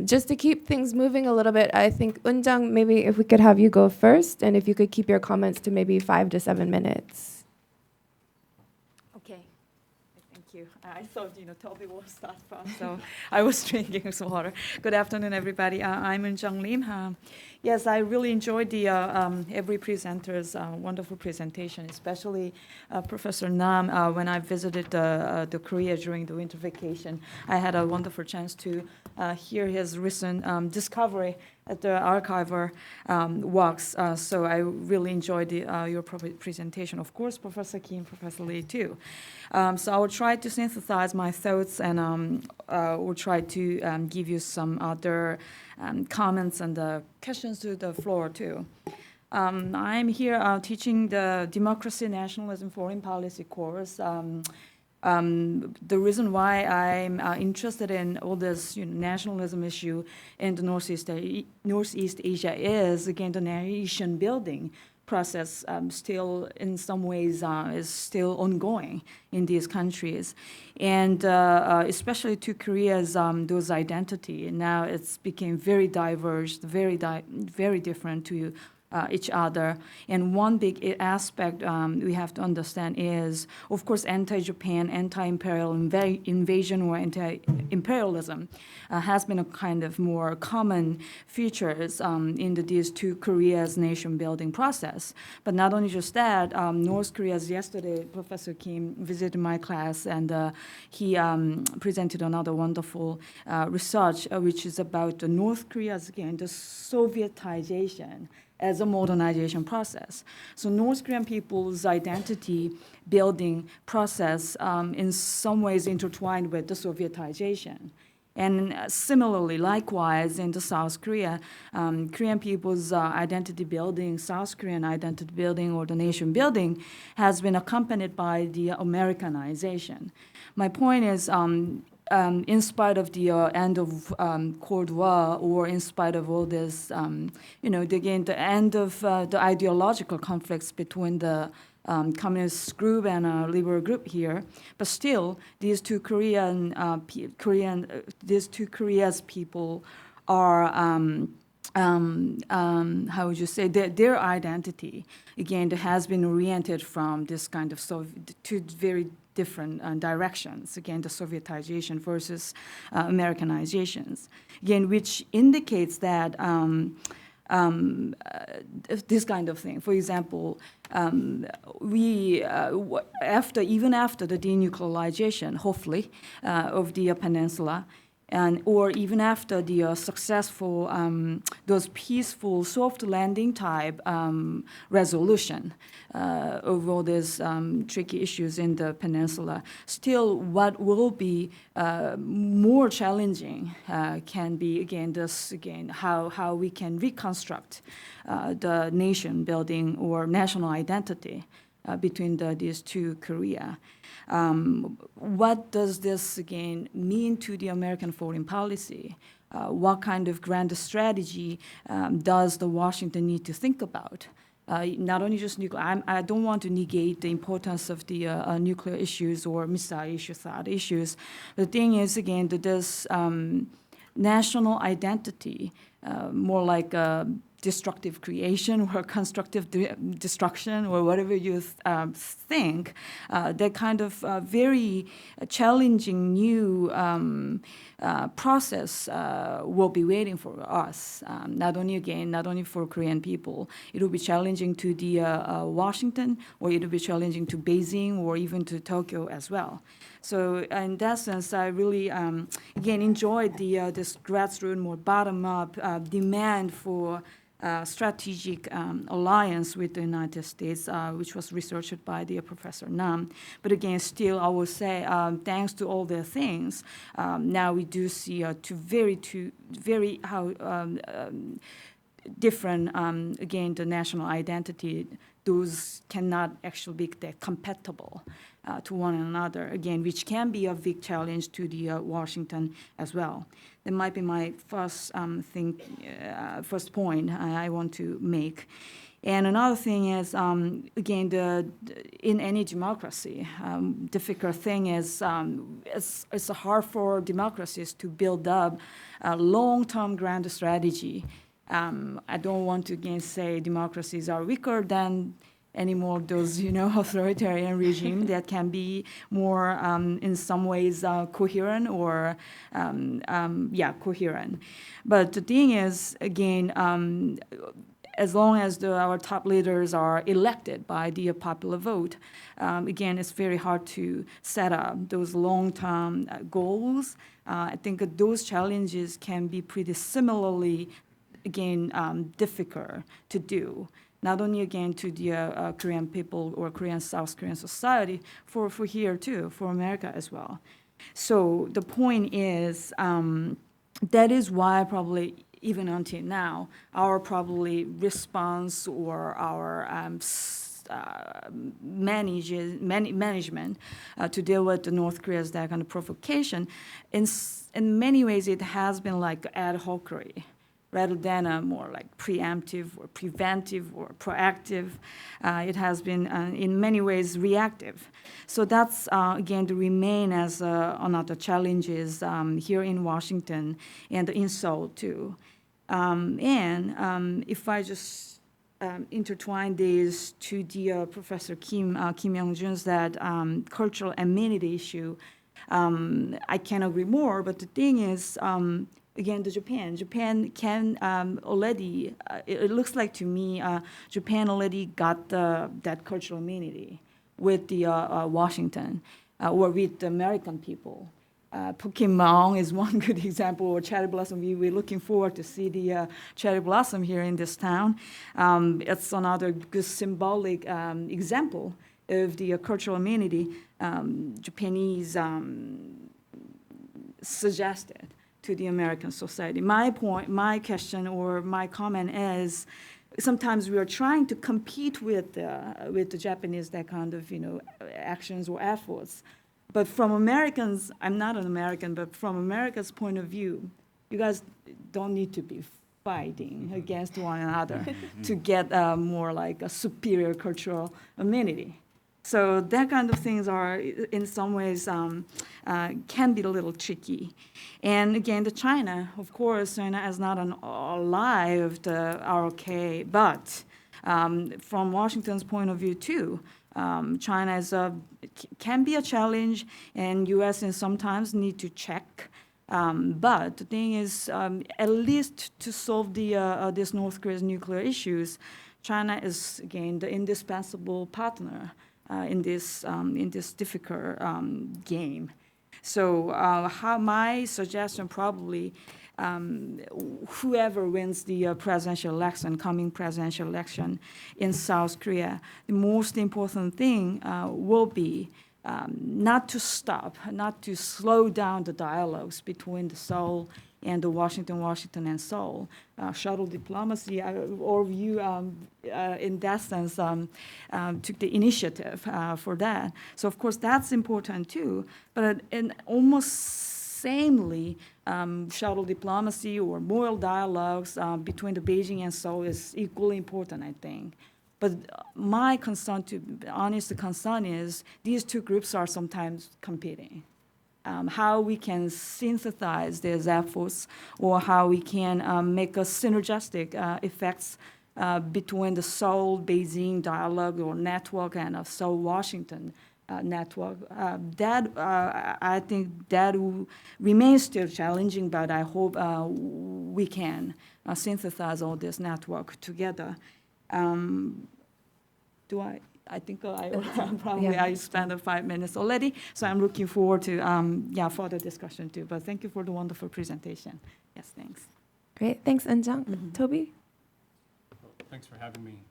Just to keep things moving a little bit, I think, Eunjung, maybe if we could have you go first, and if you could keep your comments to maybe 5 to 7 minutes. Okay, thank Thank you. I thought, Toby will start first, so I was drinking some water. Good afternoon, everybody. I'm Eunjung Lim. Yes, I really enjoyed the every presenter's wonderful presentation, especially Professor Nam. When I visited the Korea during the winter vacation, I had a wonderful chance to hear his recent discovery at the archiver works. So I really enjoyed your presentation. Of course, Professor Kim, Professor Lee too. So I will try to synthesize my thoughts and will try to give you some other comments and questions to the floor too. I'm here teaching the Democracy, Nationalism, Foreign Policy course. The reason why I'm interested in all this nationalism issue in the Northeast Asia is, again, the nation building process still in some ways is still ongoing in these countries. And especially to Korea's those identity. Now it's became very diverse, very different to each other. And one big aspect we have to understand is, of course, anti-Japan, anti-imperial invasion or anti-imperialism has been a kind of more common features in these two Korea's nation-building process. But not only just that, North Korea's yesterday, Professor Kim visited my class and he presented another wonderful research which is about the North Korea's, again, the Sovietization as a modernization process. So North Korean people's identity building process in some ways intertwined with the Sovietization. And similarly, likewise, in the South Korea, Korean people's identity building, South Korean identity building or the nation building has been accompanied by the Americanization. My point is, in spite of the end of Cold War, or in spite of all this, again, the end of the ideological conflicts between the communist group and liberal group here, but still, these two Korea's people are. How would you say, their identity, again, has been oriented from this kind of two very different directions, again, the Sovietization versus Americanizations, again, which indicates that this kind of thing. For example, we even after the denuclearization, hopefully, of the peninsula, or even after the successful, those peaceful soft landing type resolution of all these tricky issues in the peninsula, still what will be more challenging can be, again, how we can reconstruct the nation building or national identity between these two Korea. What does this, again, mean to the American foreign policy? What kind of grand strategy does the Washington need to think about? Not only just nuclear, I don't want to negate the importance of the nuclear issues or missile issues, threat issues. The thing is, again, that this national identity, more like destructive creation or constructive destruction or whatever you think, that kind of very challenging new process will be waiting for us. Not only for Korean people. It will be challenging to the Washington, or it will be challenging to Beijing or even to Tokyo as well. So in that sense, I really, again, enjoyed this grassroots, more bottom-up demand for strategic alliance with the United States, which was researched by the Professor Nam. But again, still, I will say, thanks to all the things, now we do see two very different, again, the national identity. Those cannot actually be that compatible to one another, again, which can be a big challenge to the Washington as well. That might be my first first point I want to make. And another thing is, again, in any democracy, difficult thing is it's hard for democracies to build up a long-term grand strategy. I don't want to again say democracies are weaker than anymore those, authoritarian regime that can be more, in some ways, coherent or, coherent. But the thing is, again, as long as our top leaders are elected by the popular vote, again, it's very hard to set up those long-term goals. I think those challenges can be pretty similarly, again, difficult to do. Not only, again, to the Korean people or Korean South Korean society, for here too, for America as well. So the point is, that is why probably even until now, our probably response or our management to deal with the North Korea's that kind of provocation, in many ways it has been like ad hocery, rather than a more like preemptive or preventive or proactive. It has been in many ways reactive. So that's, again, to remain as another challenges here in Washington and in Seoul too. If I just intertwine these to the Professor Kim Eunjung's that cultural amenity issue, I can't agree more. But the thing is, again, Japan can already. It looks like to me, Japan already got that cultural amenity with the Washington or with the American people. Pokemon is one good example, or cherry blossom. We're looking forward to see the cherry blossom here in this town. It's another good symbolic example of the cultural amenity Japanese suggested to the American society. My point, my question, or my comment is, sometimes we are trying to compete with the Japanese that kind of actions or efforts. But from Americans, I'm not an American, but from America's point of view, you guys don't need to be fighting against one another to get more like a superior cultural amenity. So that kind of things are, in some ways, can be a little tricky. And again, China, of course, China is not an ally of the ROK, but from Washington's point of view too, China can be a challenge, and U.S. and sometimes need to check. But the thing is, at least to solve this North Korea's nuclear issues, China is again the indispensable partner in this difficult game. So my suggestion probably, whoever wins the coming presidential election in South Korea, the most important thing will be not to slow down the dialogues between the Seoul and the Washington and Seoul. Shuttle diplomacy, all of you in that sense took the initiative for that. So of course that's important too, but in almost samely, shuttle diplomacy or moral dialogues between the Beijing and Seoul is equally important, I think. But my concern, to be honest, the concern is these two groups are sometimes competing. How we can synthesize these efforts, or how we can make a synergistic effects between the Seoul-Beijing dialogue or network and a Seoul-Washington network. I think that will remain still challenging, but I hope we can synthesize all this network together. I think I spent 5 minutes already, so I'm looking forward to further discussion too. But thank you for the wonderful presentation. Yes, thanks. Great, thanks, Eunjung. Toby? Thanks for having me.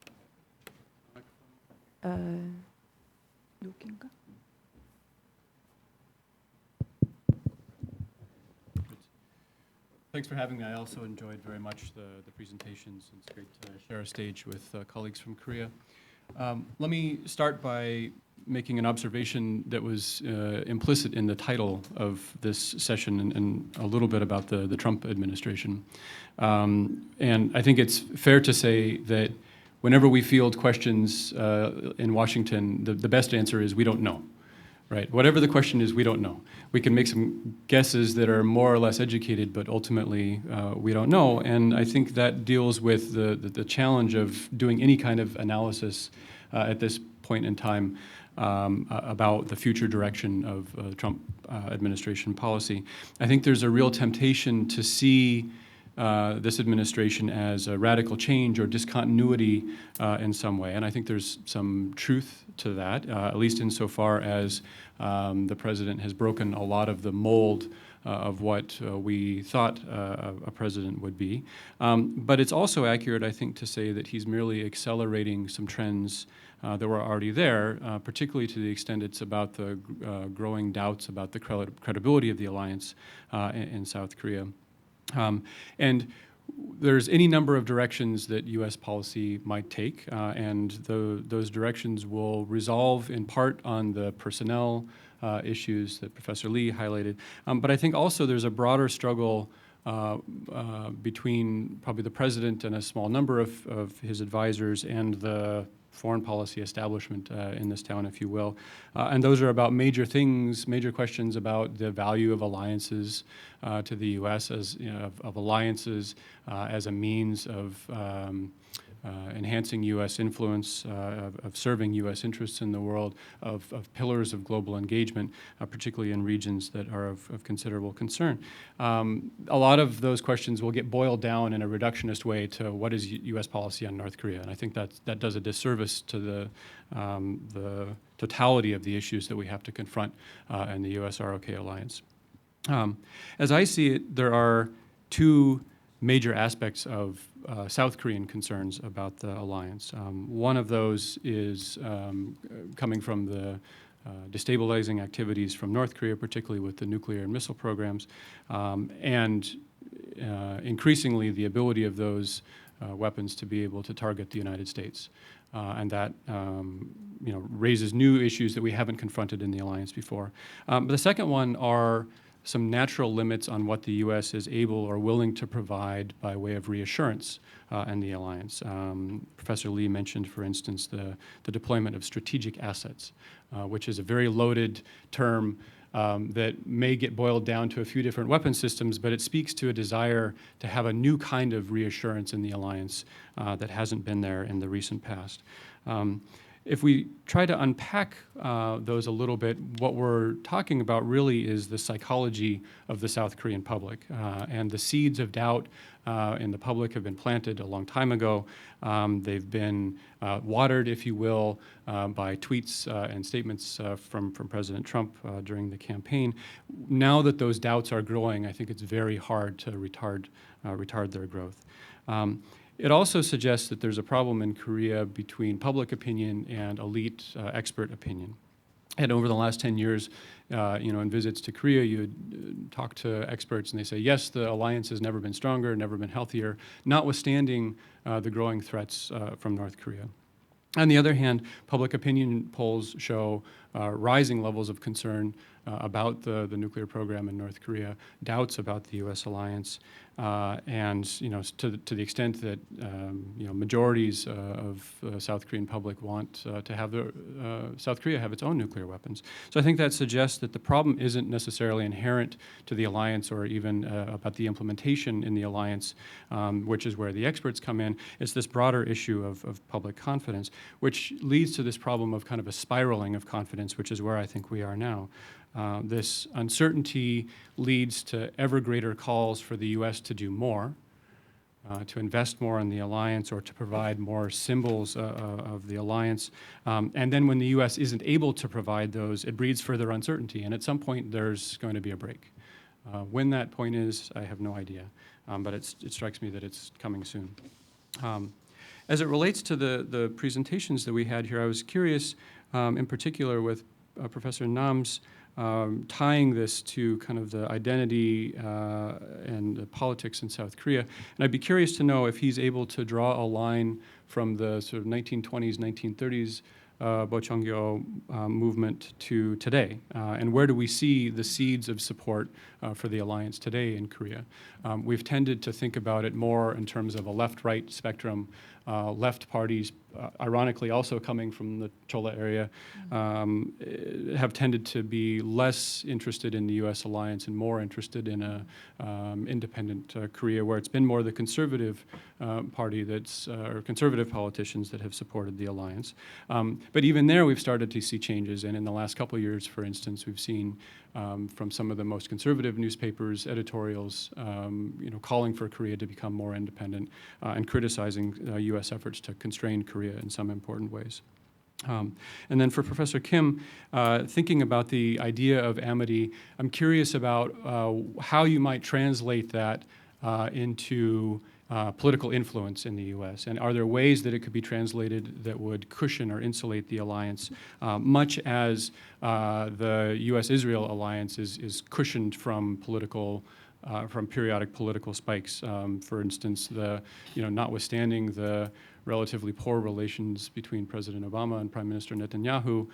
Thanks for having me. I also enjoyed very much the presentations. It's great to share a stage with colleagues from Korea. Let me start by making an observation that was implicit in the title of this session and a little bit about the Trump administration. And I think it's fair to say that whenever we field questions in Washington, the best answer is we don't know. Right? Whatever the question is, we don't know. We can make some guesses that are more or less educated, but ultimately we don't know. And I think that deals with the challenge of doing any kind of analysis at this point in time about the future direction of the Trump administration policy. I think there's a real temptation to see this administration as a radical change or discontinuity in some way. And I think there's some truth to that, at least insofar as the president has broken a lot of the mold of what we thought a president would be. But it's also accurate, I think, to say that he's merely accelerating some trends that were already there, particularly to the extent it's about the growing doubts about the credibility of the alliance in South Korea. And there's any number of directions that U.S. policy might take, and those directions will resolve in part on the personnel issues that Professor Lee highlighted. But I think also there's a broader struggle between probably the president and a small number of his advisors and the foreign policy establishment in this town, if you will. And those are about major things, major questions about the value of alliances to the U.S., as of alliances as a means of enhancing U.S. influence, of serving U.S. interests in the world, of pillars of global engagement, particularly in regions that are of considerable concern. A lot of those questions will get boiled down in a reductionist way to what is U.S. policy on North Korea, and I think that does a disservice to the totality of the issues that we have to confront in the U.S. ROK alliance. As I see it, there are two major aspects of South Korean concerns about the alliance. One of those is coming from the destabilizing activities from North Korea, particularly with the nuclear and missile programs, and increasingly the ability of those weapons to be able to target the United States. And that raises new issues that we haven't confronted in the alliance before. But the second one are some natural limits on what the U.S. is able or willing to provide by way of reassurance in the alliance. Professor Lee mentioned, for instance, the deployment of strategic assets, which is a very loaded term that may get boiled down to a few different weapon systems, but it speaks to a desire to have a new kind of reassurance in the alliance that hasn't been there in the recent past. If we try to unpack those a little bit, what we're talking about really is the psychology of the South Korean public. And the seeds of doubt in the public have been planted a long time ago. They've been watered, if you will, by tweets and statements from President Trump during the campaign. Now that those doubts are growing, I think it's very hard to retard their growth. It also suggests that there's a problem in Korea between public opinion and elite expert opinion. And over the last 10 years, in visits to Korea, you talk to experts and they say, yes, the alliance has never been stronger, never been healthier, notwithstanding the growing threats from North Korea. On the other hand, public opinion polls show rising levels of concern about the nuclear program in North Korea, doubts about the U.S. alliance, and to the extent that majorities of the South Korean public want to have South Korea have its own nuclear weapons. So I think that suggests that the problem isn't necessarily inherent to the alliance or even about the implementation in the alliance, which is where the experts come in. It's this broader issue of public confidence, which leads to this problem of kind of a spiraling of confidence, which is where I think we are now. This uncertainty leads to ever greater calls for the U.S. to do more, to invest more in the alliance or to provide more symbols of the alliance. And then when the U.S. isn't able to provide those, it breeds further uncertainty. And at some point, there's going to be a break. When that point is, I have no idea. But it strikes me that it's coming soon. As it relates to the presentations that we had here, I was curious, in particular with Professor Nam's tying this to kind of the identity and the politics in South Korea. And I'd be curious to know if he's able to draw a line from the sort of 1920s, 1930s Bocheongyo movement to today? And where do we see the seeds of support for the alliance today in Korea? We've tended to think about it more in terms of a left-right spectrum. Left parties, ironically also coming from the Chola area, have tended to be less interested in the U.S. alliance and more interested in a independent Korea, where it's been more the conservative party or conservative politicians that have supported the alliance. But even there, we've started to see changes, and in the last couple of years, for instance, we've seen from some of the most conservative newspapers editorials, calling for Korea to become more independent and criticizing U.S. efforts to constrain Korea in some important ways. And then for Professor Kim, thinking about the idea of Amity, I'm curious about how you might translate that into political influence in the U.S. And are there ways that it could be translated that would cushion or insulate the alliance, much as the U.S.-Israel alliance is cushioned from periodic political spikes? For instance, notwithstanding the relatively poor relations between President Obama and Prime Minister Netanyahu,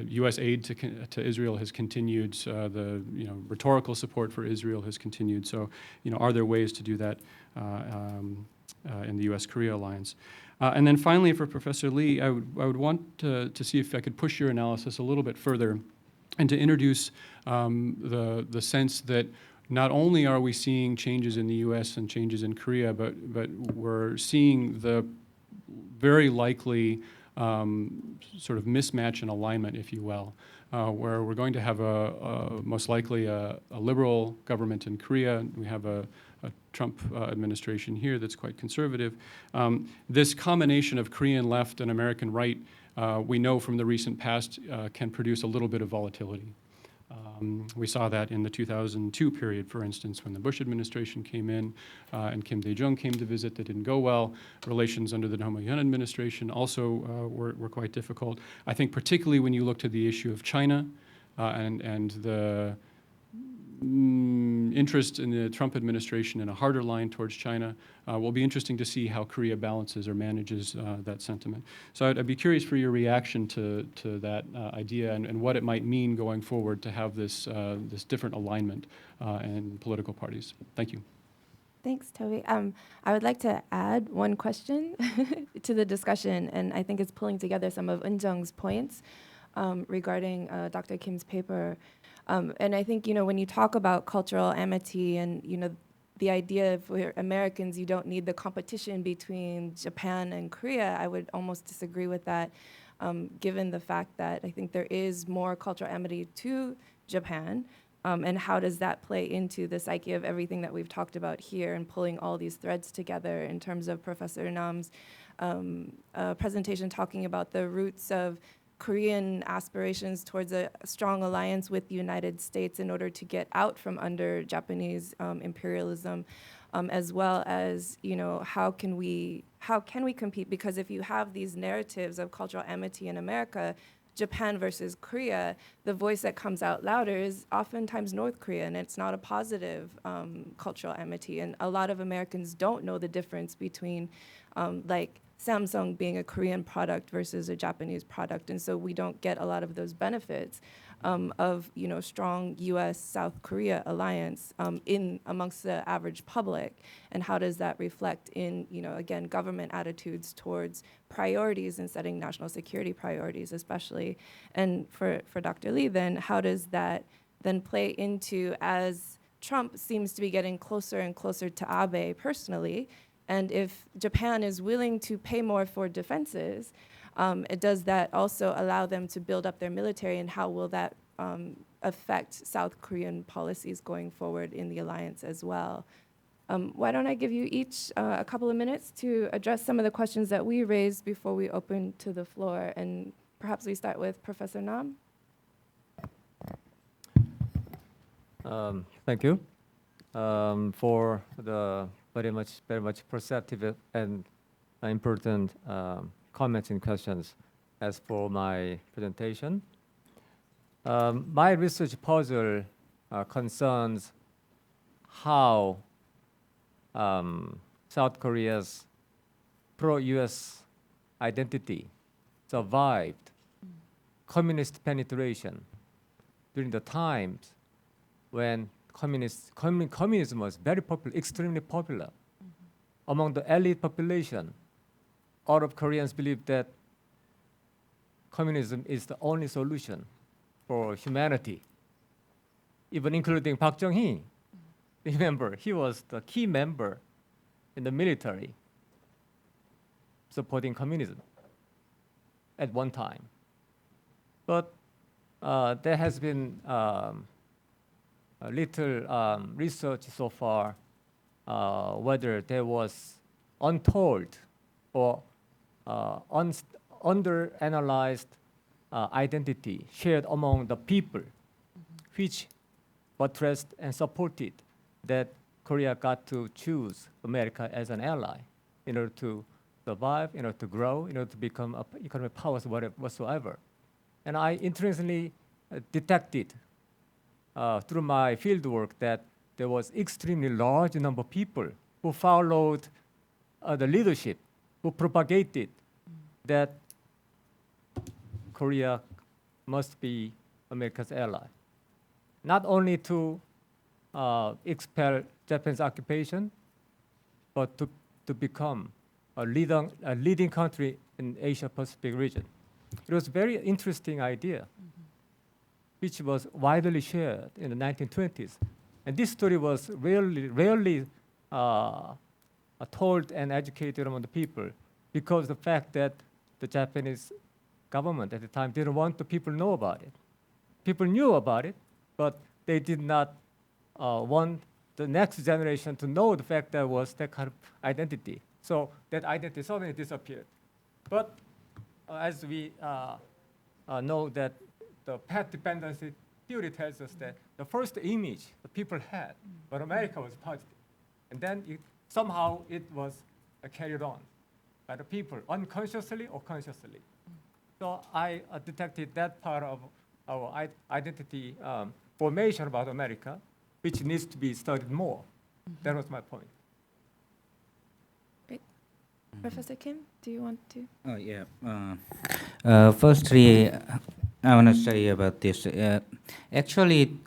U.S. aid to Israel has continued. The rhetorical support for Israel has continued. So, are there ways to do that in the U.S.-Korea alliance? And then finally, for Professor Lee, I would want to see if I could push your analysis a little bit further and to introduce the sense that not only are we seeing changes in the U.S. and changes in Korea, but we're seeing the very likely sort of mismatch in alignment, if you will, where we're going to have most likely a liberal government in Korea. We have a Trump administration here that's quite conservative. This combination of Korean left and American right, we know from the recent past, can produce a little bit of volatility. We saw that in the 2002 period, for instance, when the Bush administration came in and Kim Dae-jung came to visit. That didn't go well. Relations under the Roh Moo-hyun administration also were quite difficult. I think particularly when you look to the issue of China and the interest in the Trump administration in a harder line towards China, will be interesting to see how Korea balances or manages that sentiment. So I'd be curious for your reaction to that idea and what it might mean going forward to have this different alignment in political parties. Thank you. Thanks, Toby. I would like to add one question to the discussion, and I think it's pulling together some of Eunjung's points regarding Dr. Kim's paper. And I think, when you talk about cultural amity and, the idea of we're Americans, you don't need the competition between Japan and Korea, I would almost disagree with that, given the fact that I think there is more cultural amity to Japan. And how does that play into the psyche of everything that we've talked about here and pulling all these threads together in terms of Professor Nam's presentation talking about the roots of Korean aspirations towards a strong alliance with the United States in order to get out from under Japanese imperialism, as well as, how can we compete? Because if you have these narratives of cultural amity in America, Japan versus Korea, the voice that comes out louder is oftentimes North Korea, and it's not a positive cultural amity. And a lot of Americans don't know the difference between Samsung being a Korean product versus a Japanese product, and so we don't get a lot of those benefits of strong U.S.-South Korea alliance in amongst the average public. And how does that reflect in again government attitudes towards priorities and setting national security priorities, especially? And for Dr. Lee, then how does that then play into, as Trump seems to be getting closer and closer to Abe personally? And if Japan is willing to pay more for defenses, does that also allow them to build up their military, and how will that affect South Korean policies going forward in the alliance as well? Why don't I give you each a couple of minutes to address some of the questions that we raised before we open to the floor, and perhaps we start with Professor Nam. Thank you for the very much perceptive and important comments and questions. As for my presentation, my research puzzle concerns how South Korea's pro-U.S. identity survived communist penetration during the times when communism was very popular, extremely popular. Among the elite population, all of Koreans believe that communism is the only solution for humanity, even including Park Chung-hee. Remember, he was the key member in the military supporting communism at one time. But there has been a little research so far whether there was untold or under-analyzed identity shared among the people, which buttressed and supported that Korea got to choose America as an ally in order to survive, in order to grow, in order to become an economic power whatsoever. And I interestingly detected through my fieldwork that there was extremely large number of people who followed the leadership, who propagated that Korea must be America's ally. Not only to expel Japanese occupation, but to become a leading country in Asia-Pacific region. It was a very interesting idea, which was widely shared in the 1920s. And this story was rarely told and educated among the people because of the fact that the Japanese government at the time didn't want the people to know about it. People knew about it, but they did not want the next generation to know the fact there was that kind of identity. So that identity suddenly disappeared. But as we know that the path dependency theory tells us that the first image the people had about America was positive. And then somehow it was carried on by the people, unconsciously or consciously. So I detected that part of our identity formation about America, which needs to be studied more. That was my point. Great. Professor Kim, do you want to? Oh, yeah. Firstly, I want to say about this. Actually,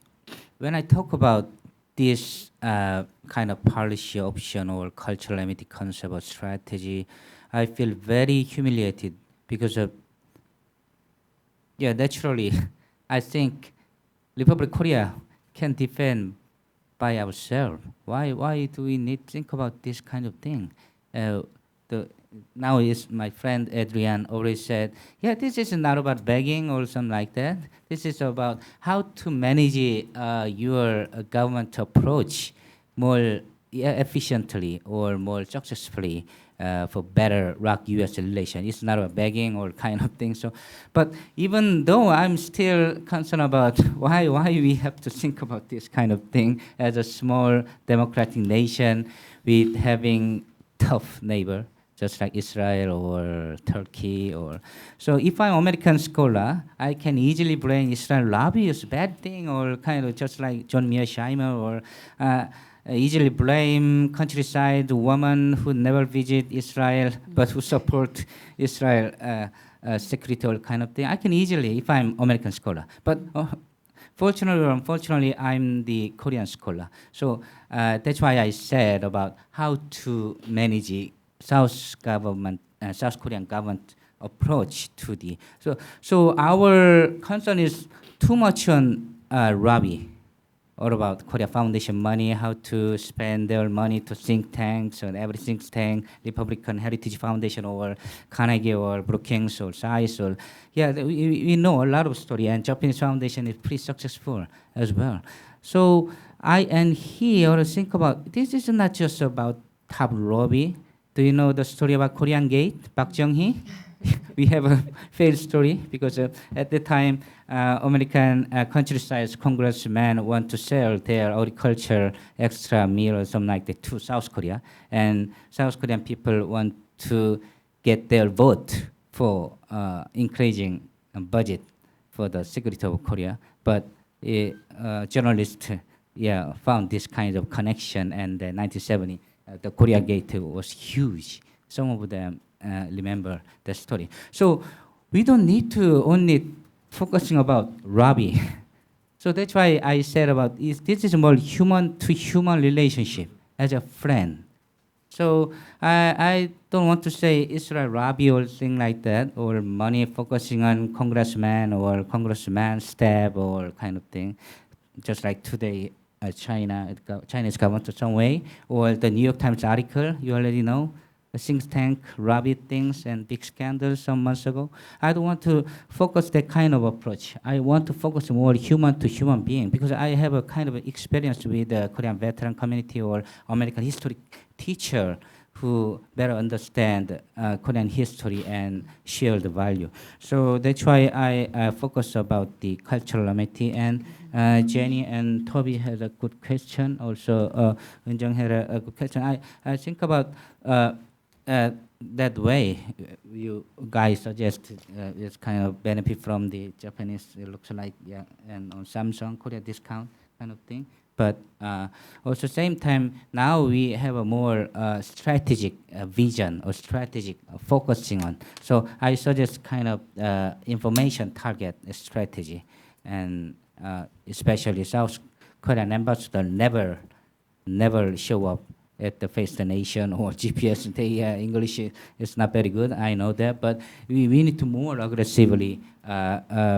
when I talk about this kind of policy option or cultural amity concept or strategy, I feel very humiliated because of, naturally, I think Republic Korea can defend by ourselves. Why do we need to think about this kind of thing? Now is my friend Adrian already said, this is not about begging or something like that. This is about how to manage your government approach more efficiently or more successfully for better ROK-US relation. It's not about begging or kind of thing. So, but even though I'm still concerned about why we have to think about this kind of thing as a small democratic nation with having tough neighbor, just like Israel or Turkey. So if I'm American scholar, I can easily blame Israel lobbyists, bad thing, or kind of just like John Mearsheimer, or easily blame countryside woman who never visit Israel but who support Israel security or kind of thing. I can easily, if I'm American scholar. But fortunately or unfortunately, I'm the Korean scholar. So that's why I said about how to manage South Korean government approach to the so our concern is too much on lobby, all about Korea Foundation money, how to spend their money to think tanks and every think tank, Republican Heritage Foundation or Carnegie or Brookings or SAIS or we know a lot of story, and Japanese Foundation is pretty successful as well. So I and he ought to think about this is not just about top lobby. Do you know the story about Korean Gate, Park Chung-hee? We have a failed story because at the time, American countryside congressmen want to sell their agriculture extra meal or something like that to South Korea, and South Korean people want to get their vote for increasing budget for the security of Korea. But a journalist found this kind of connection, and in 1970, the Korea Gate was huge. Some of them remember the story. So we don't need to only focusing about Robbie. So that's why I said about this is more human to human relationship as a friend. So I don't want to say Israel Rabi or thing like that, or money focusing on congressman or congressman stab or kind of thing, just like today Chinese government in some way, or the New York Times article you already know, the think tank Rabi things and big scandals some months ago. I don't want to focus that kind of approach. I want to focus more human to human being because I have a kind of experience with the Korean veteran community or American history teacher who better understand Korean history and share the value. So that's why I focus about the cultural amity. And Jenny and Toby had a good question. Also, Eunjung had a good question. I think about that way you guys suggest it's kind of benefit from the Japanese, it looks like, yeah, and on Samsung, Korea discount kind of thing. But also same time, now we have a more strategic vision or strategic focusing on. So I suggest kind of information target strategy, and especially South Korean ambassador never show up at the Face the Nation or GPS. Their English is not very good, I know that, but we need to more aggressively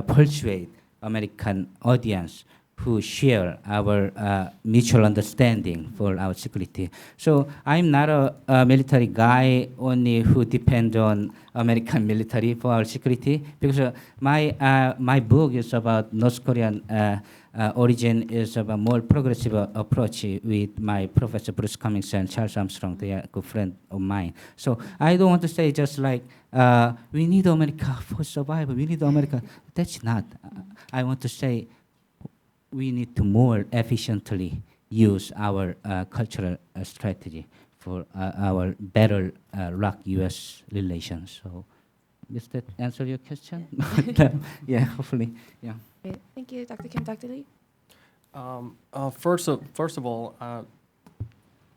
persuade American audience who share our mutual understanding for our security. So I'm not a military guy only who depends on American military for our security, because my book is about North Korean origin, is about more progressive approach with my Professor Bruce Cummings and Charles Armstrong. They are a good friend of mine. So I don't want to say just like, we need America for survival, we need America. That's not. I want to say we need to more efficiently use our cultural strategy for our better ROK-US relations. So does that answer your question? Yeah, hopefully, yeah. Great. Thank you, Dr. Kim. Dr. Lee? First of all,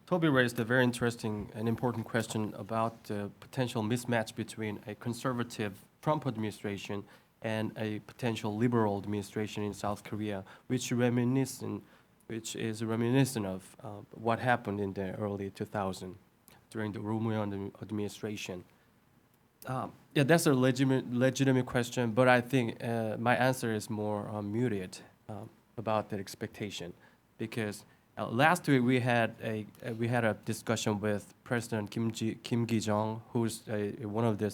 Toby raised a very interesting and important question about the potential mismatch between a conservative Trump administration and a potential liberal administration in South Korea, which is reminiscent of what happened in the early 2000s during the Roh Moo-hyun administration. Yeah, that's a legitimate question, but I think my answer is more muted about that expectation, because last week we had a discussion with President Kim Ki-jong, who's one of the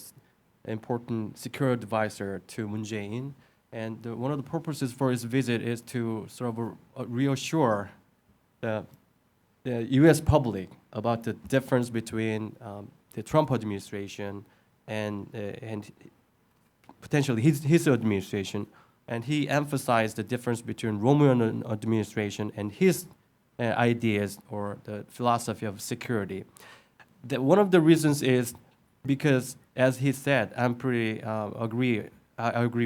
important security advisor to Moon Jae-in, and one of the purposes for his visit is to sort of reassure the U.S. public about the difference between the Trump administration and potentially his administration, and he emphasized the difference between Roh Moo-hyun administration and his ideas or the philosophy of security. One of the reasons is because, as he said, I agree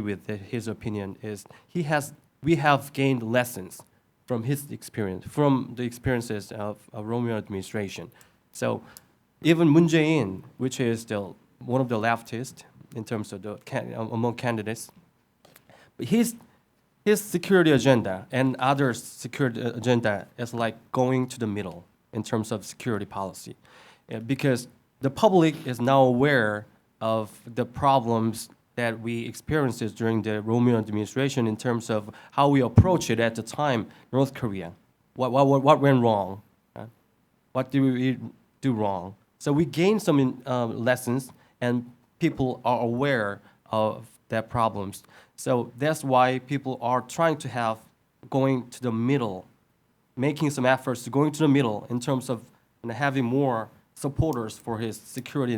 with his opinion, is we have gained lessons from his experience, from the experiences of Roh Moo-hyun administration. So even Moon Jae-in, which is still one of the leftists in terms of among candidates, his security agenda and others' security agenda is like going to the middle in terms of security policy, because the public is now aware of the problems that we experienced during the Roh Moo-hyun administration in terms of how we approach it at the time, North Korea. What went wrong? What did we do wrong? So we gained some lessons, and people are aware of their problems. So that's why people are trying to going to the middle, making some efforts to going to the middle in terms of having more supporters for his security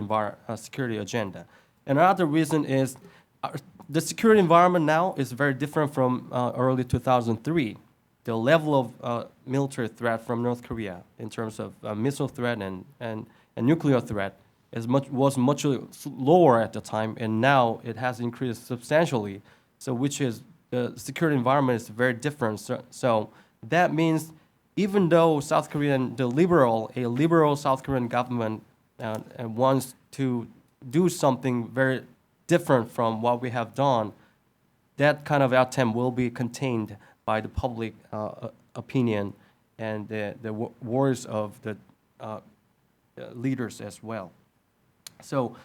agenda. Another reason is the security environment now is very different from early 2003. The level of military threat from North Korea in terms of missile threat and nuclear threat was much lower at the time, and now it has increased substantially. So which is the security environment is very different. So that means even though a liberal South Korean government wants to do something very different from what we have done, that kind of attempt will be contained by the public opinion and the words of the leaders as well. So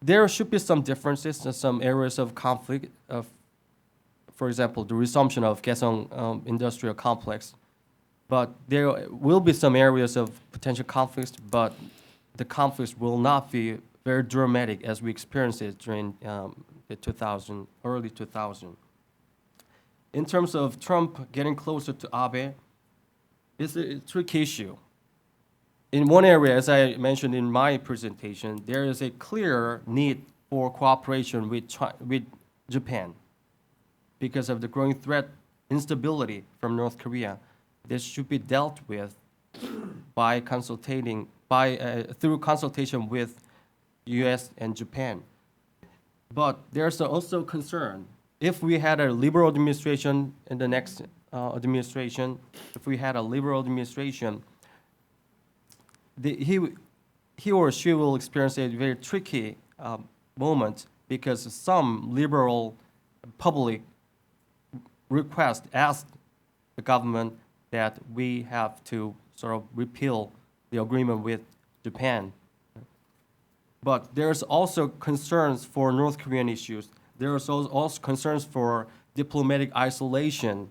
there should be some differences and some areas of conflict. For example, the resumption of Kaesong industrial complex. But there will be some areas of potential conflicts, but the conflicts will not be very dramatic as we experienced it during the early 2000. In terms of Trump getting closer to Abe, it's a tricky issue. In one area, as I mentioned in my presentation, there is a clear need for cooperation with Japan because of the growing threat, instability from North Korea. This should be dealt with by through consultation with U.S. and Japan. But there's also concern. If we had a liberal administration in the next administration, he or she will experience a very tricky moment because some liberal public request asked the government that we have to sort of repeal the agreement with Japan. But there's also concerns for North Korean issues. There's also concerns for diplomatic isolation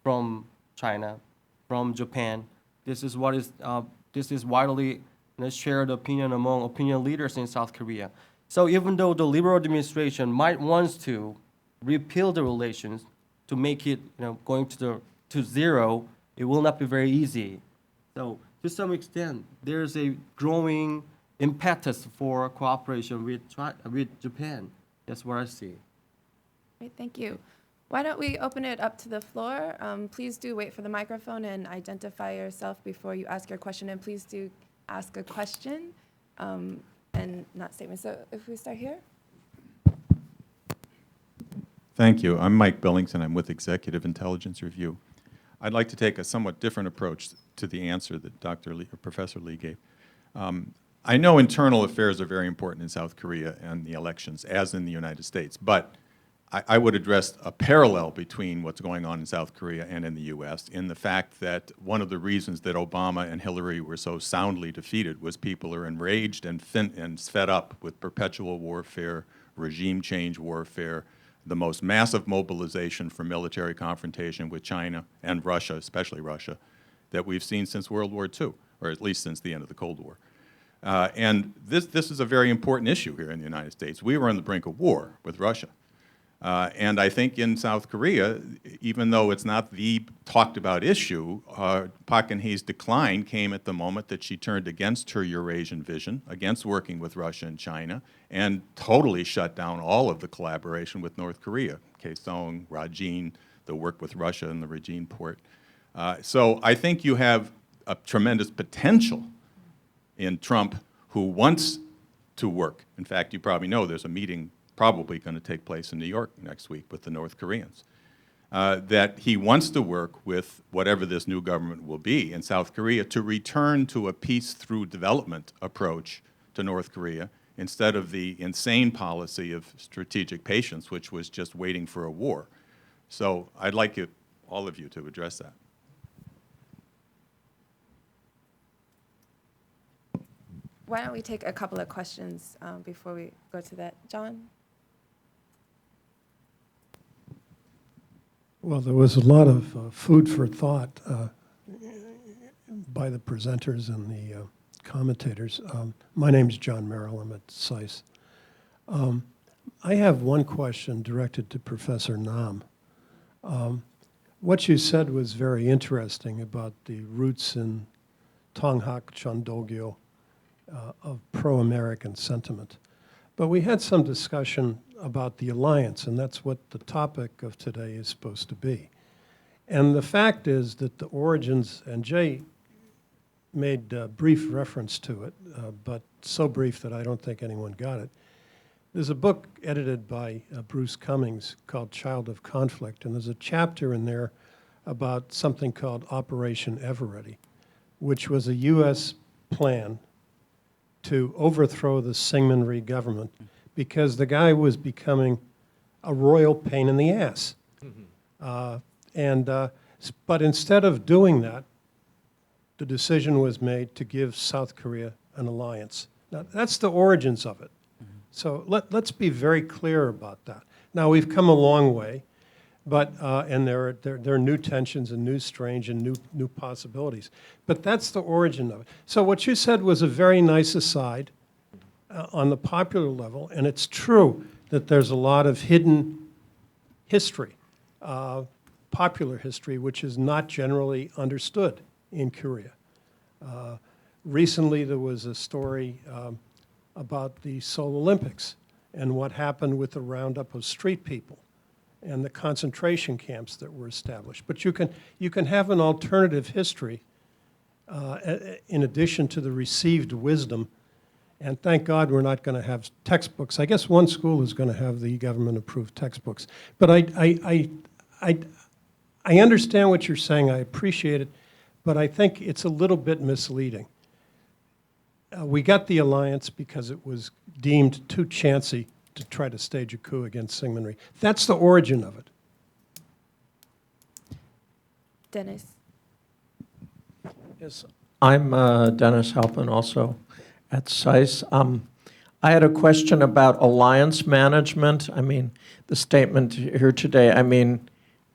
from China, from Japan. This is widely shared opinion among opinion leaders in South Korea. So even though the liberal administration might want to repeal the relations to make it going to zero, it will not be very easy. So to some extent, there's a growing impetus for cooperation with Japan. That's what I see. Great, thank you. Why don't we open it up to the floor? Please do wait for the microphone and identify yourself before you ask your question. And please do ask a question and not statements. So if we start here. Thank you. I'm Mike Billington. I'm with Executive Intelligence Review. I'd like to take a somewhat different approach to the answer that Professor Lee gave. I know internal affairs are very important in South Korea and the elections, as in the United States, but I would address a parallel between what's going on in South Korea and in the U.S. in the fact that one of the reasons that Obama and Hillary were so soundly defeated was people are enraged and fed up with perpetual warfare, regime change warfare, the most massive mobilization for military confrontation with China and Russia, especially Russia, that we've seen since World War II, or at least since the end of the Cold War. And this is a very important issue here in the United States. We were on the brink of war with Russia. And I think in South Korea, even though it's not the talked about issue, Park Geun-hye's decline came at the moment that she turned against her Eurasian vision, against working with Russia and China, and totally shut down all of the collaboration with North Korea, Kaesong, Rajin, the work with Russia and the Rajin port. So I think you have a tremendous potential in Trump who wants to work. In fact, you probably know there's a meeting probably going to take place in New York next week with the North Koreans, that he wants to work with whatever this new government will be in South Korea to return to a peace through development approach to North Korea instead of the insane policy of strategic patience, which was just waiting for a war. So I'd like all of you to address that. Why don't we take a couple of questions before we go to that? John? Well, there was a lot of food for thought by the presenters and the commentators. My name's John Merrill. I'm at SAIS. I have one question directed to Professor Nam. What you said was very interesting about the roots in Tonghak Chondogyo of pro-American sentiment. But we had some discussion about the alliance, and that's what the topic of today is supposed to be. And the fact is that the origins, and Jay made a brief reference to it, but so brief that I don't think anyone got it. There's a book edited by Bruce Cummings called Child of Conflict, and there's a chapter in there about something called Operation Eveready, which was a U.S. plan to overthrow the Syngman Rhee government because the guy was becoming a royal pain in the ass. But instead of doing that, the decision was made to give South Korea an alliance. Now, that's the origins of it. So let's be very clear about that. Now, we've come a long way, but, and there are new tensions and new strains and new possibilities. But that's the origin of it. So what you said was a very nice aside on the popular level, and it's true that there's a lot of hidden history, popular history, which is not generally understood in Korea. Recently, there was a story about the Seoul Olympics and what happened with the roundup of street people and the concentration camps that were established. But you can have an alternative history in addition to the received wisdom. And thank God we're not going to have textbooks. I guess one school is going to have the government-approved textbooks. But I understand what you're saying. I appreciate it. But I think it's a little bit misleading. We got the alliance because it was deemed too chancy to try to stage a coup against Syngman Rhee. That's the origin of it. Dennis. Yes, I'm Dennis Halpin, also at SAIS. I had a question about alliance management. I mean, the statement here today, I mean,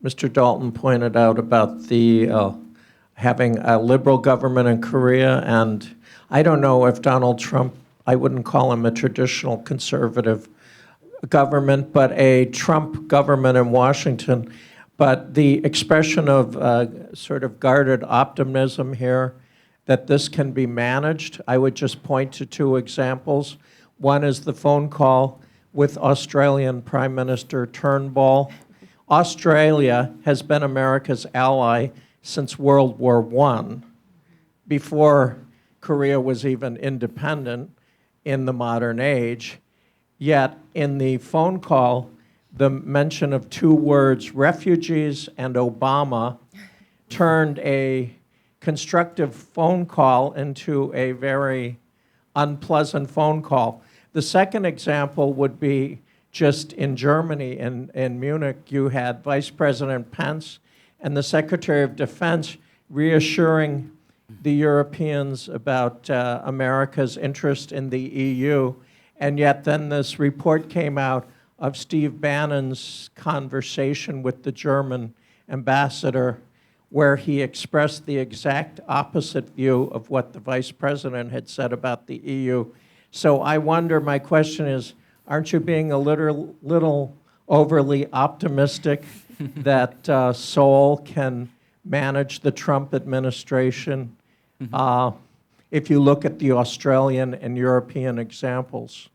Mr. Dalton pointed out about the having a liberal government in Korea, and I don't know if Donald Trump, I wouldn't call him a traditional conservative government, but a Trump government in Washington. But the expression of sort of guarded optimism here, that this can be managed, I would just point to two examples. One is the phone call with Australian Prime Minister Turnbull. Australia has been America's ally since World War I, before Korea was even independent in the modern age. Yet in the phone call, the mention of two words, refugees and Obama, turned a constructive phone call into a very unpleasant phone call. The second example would be just in Germany, in Munich, you had Vice President Pence and the Secretary of Defense reassuring the Europeans about America's interest in the EU. And yet then this report came out of Steve Bannon's conversation with the German ambassador, where he expressed the exact opposite view of what the vice president had said about the EU. So I wonder, my question is, aren't you being a little overly optimistic that Seoul can manage the Trump administration if you look at the Australian and European examples?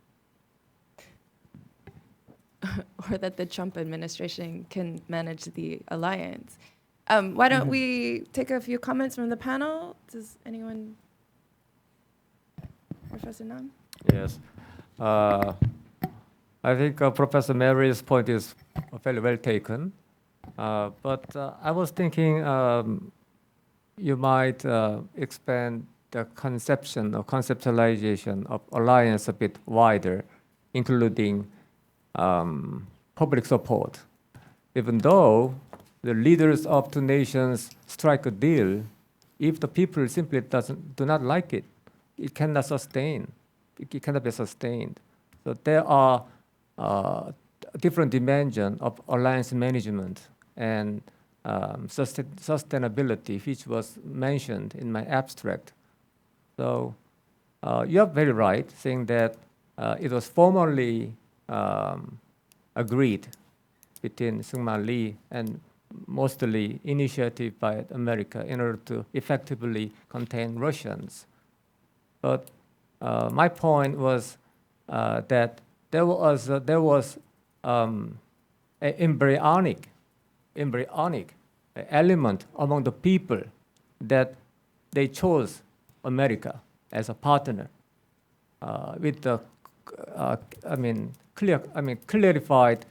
Or that the Trump administration can manage the alliance. Why don't we take a few comments from the panel? Does anyone? Professor Nam? Yes. I think Professor Mary's point is very well taken. But I was thinking you might expand the conception or conceptualization of alliance a bit wider, including public support. Even though the leaders of two nations strike a deal, if the people simply do not like it, it cannot sustain. It cannot be sustained. So there are different dimensions of alliance management and sustainability, which was mentioned in my abstract. So you are very right, saying that it was formally agreed between Syngman Rhee and mostly initiated by America in order to effectively contain Russians. But my point was that there was an embryonic element among the people that they chose America as a partner with the clarified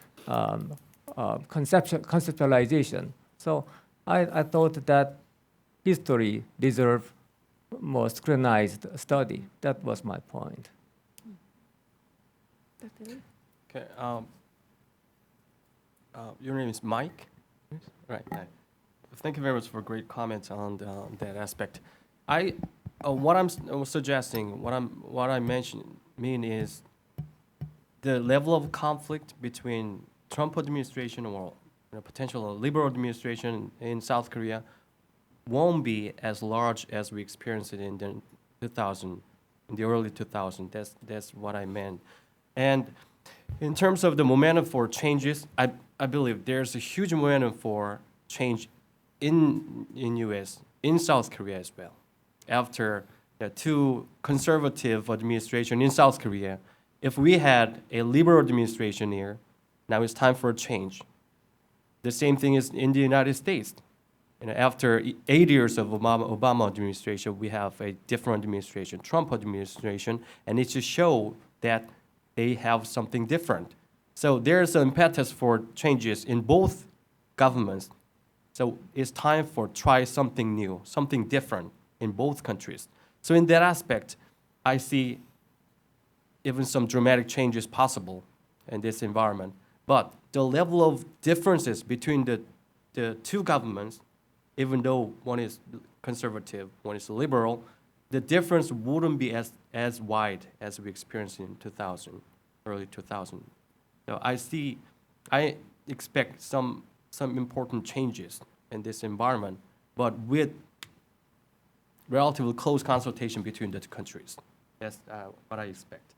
conceptualization. So I thought that history deserved more scrutinized study. That was my point. Okay. Your name is Mike? Right. Thank you very much for great comments on that aspect. What I'm suggesting, what I mean is the level of conflict between Trump administration or potential liberal administration in South Korea won't be as large as we experienced it in the early 2000s. That's what I meant. And in terms of the momentum for changes, I believe there's a huge momentum for change in U.S., in South Korea as well. After the two conservative administration in South Korea, if we had a liberal administration here, now it's time for a change. The same thing is in the United States. After 8 years of Obama administration, we have a different administration, Trump administration, and it just show that they have something different. So there's an impetus for changes in both governments. So it's time for try something new, something different in both countries. So in that aspect, I see even some dramatic changes possible in this environment. But the level of differences between the two governments, even though one is conservative, one is liberal, the difference wouldn't be as wide as we experienced in 2000, early 2000. So I expect some important changes in this environment, but with relatively close consultation between the two countries. That's what I expect.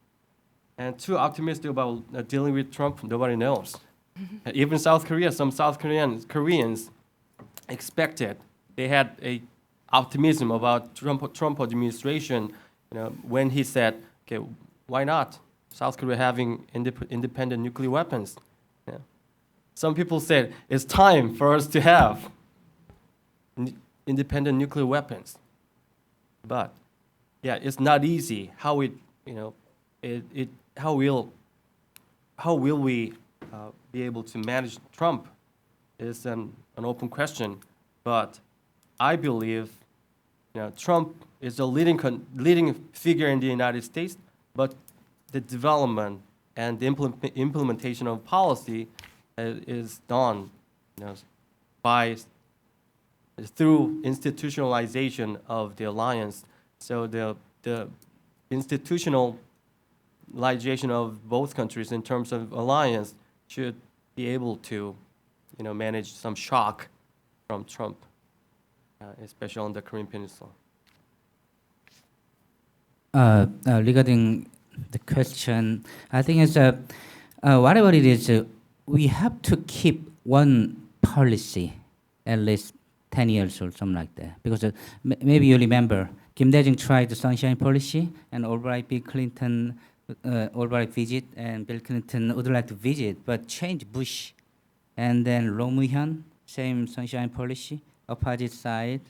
And too optimistic about dealing with Trump, nobody knows. Even South Korea, some South Koreans expected, they had a optimism about Trump administration, when he said, okay, why not? South Korea having independent nuclear weapons. Yeah. Some people said it's time for us to have independent nuclear weapons. But yeah, it's not easy. How will we be able to manage Trump is an open question. But I believe Trump is a leading figure in the United States, but the development and the implementation of policy is done through institutionalization of the alliance. So the institutionalization of both countries in terms of alliance should be able to manage some shock from Trump, especially on the Korean Peninsula. Regarding the question, I think it's whatever it is, we have to keep one policy at least 10 years or something like that. Because maybe you remember, Kim Dae-jung tried the Sunshine Policy, and Albright visit, and Bill Clinton would like to visit, but change Bush. And then Roh Moo-hyun, same Sunshine Policy, opposite side,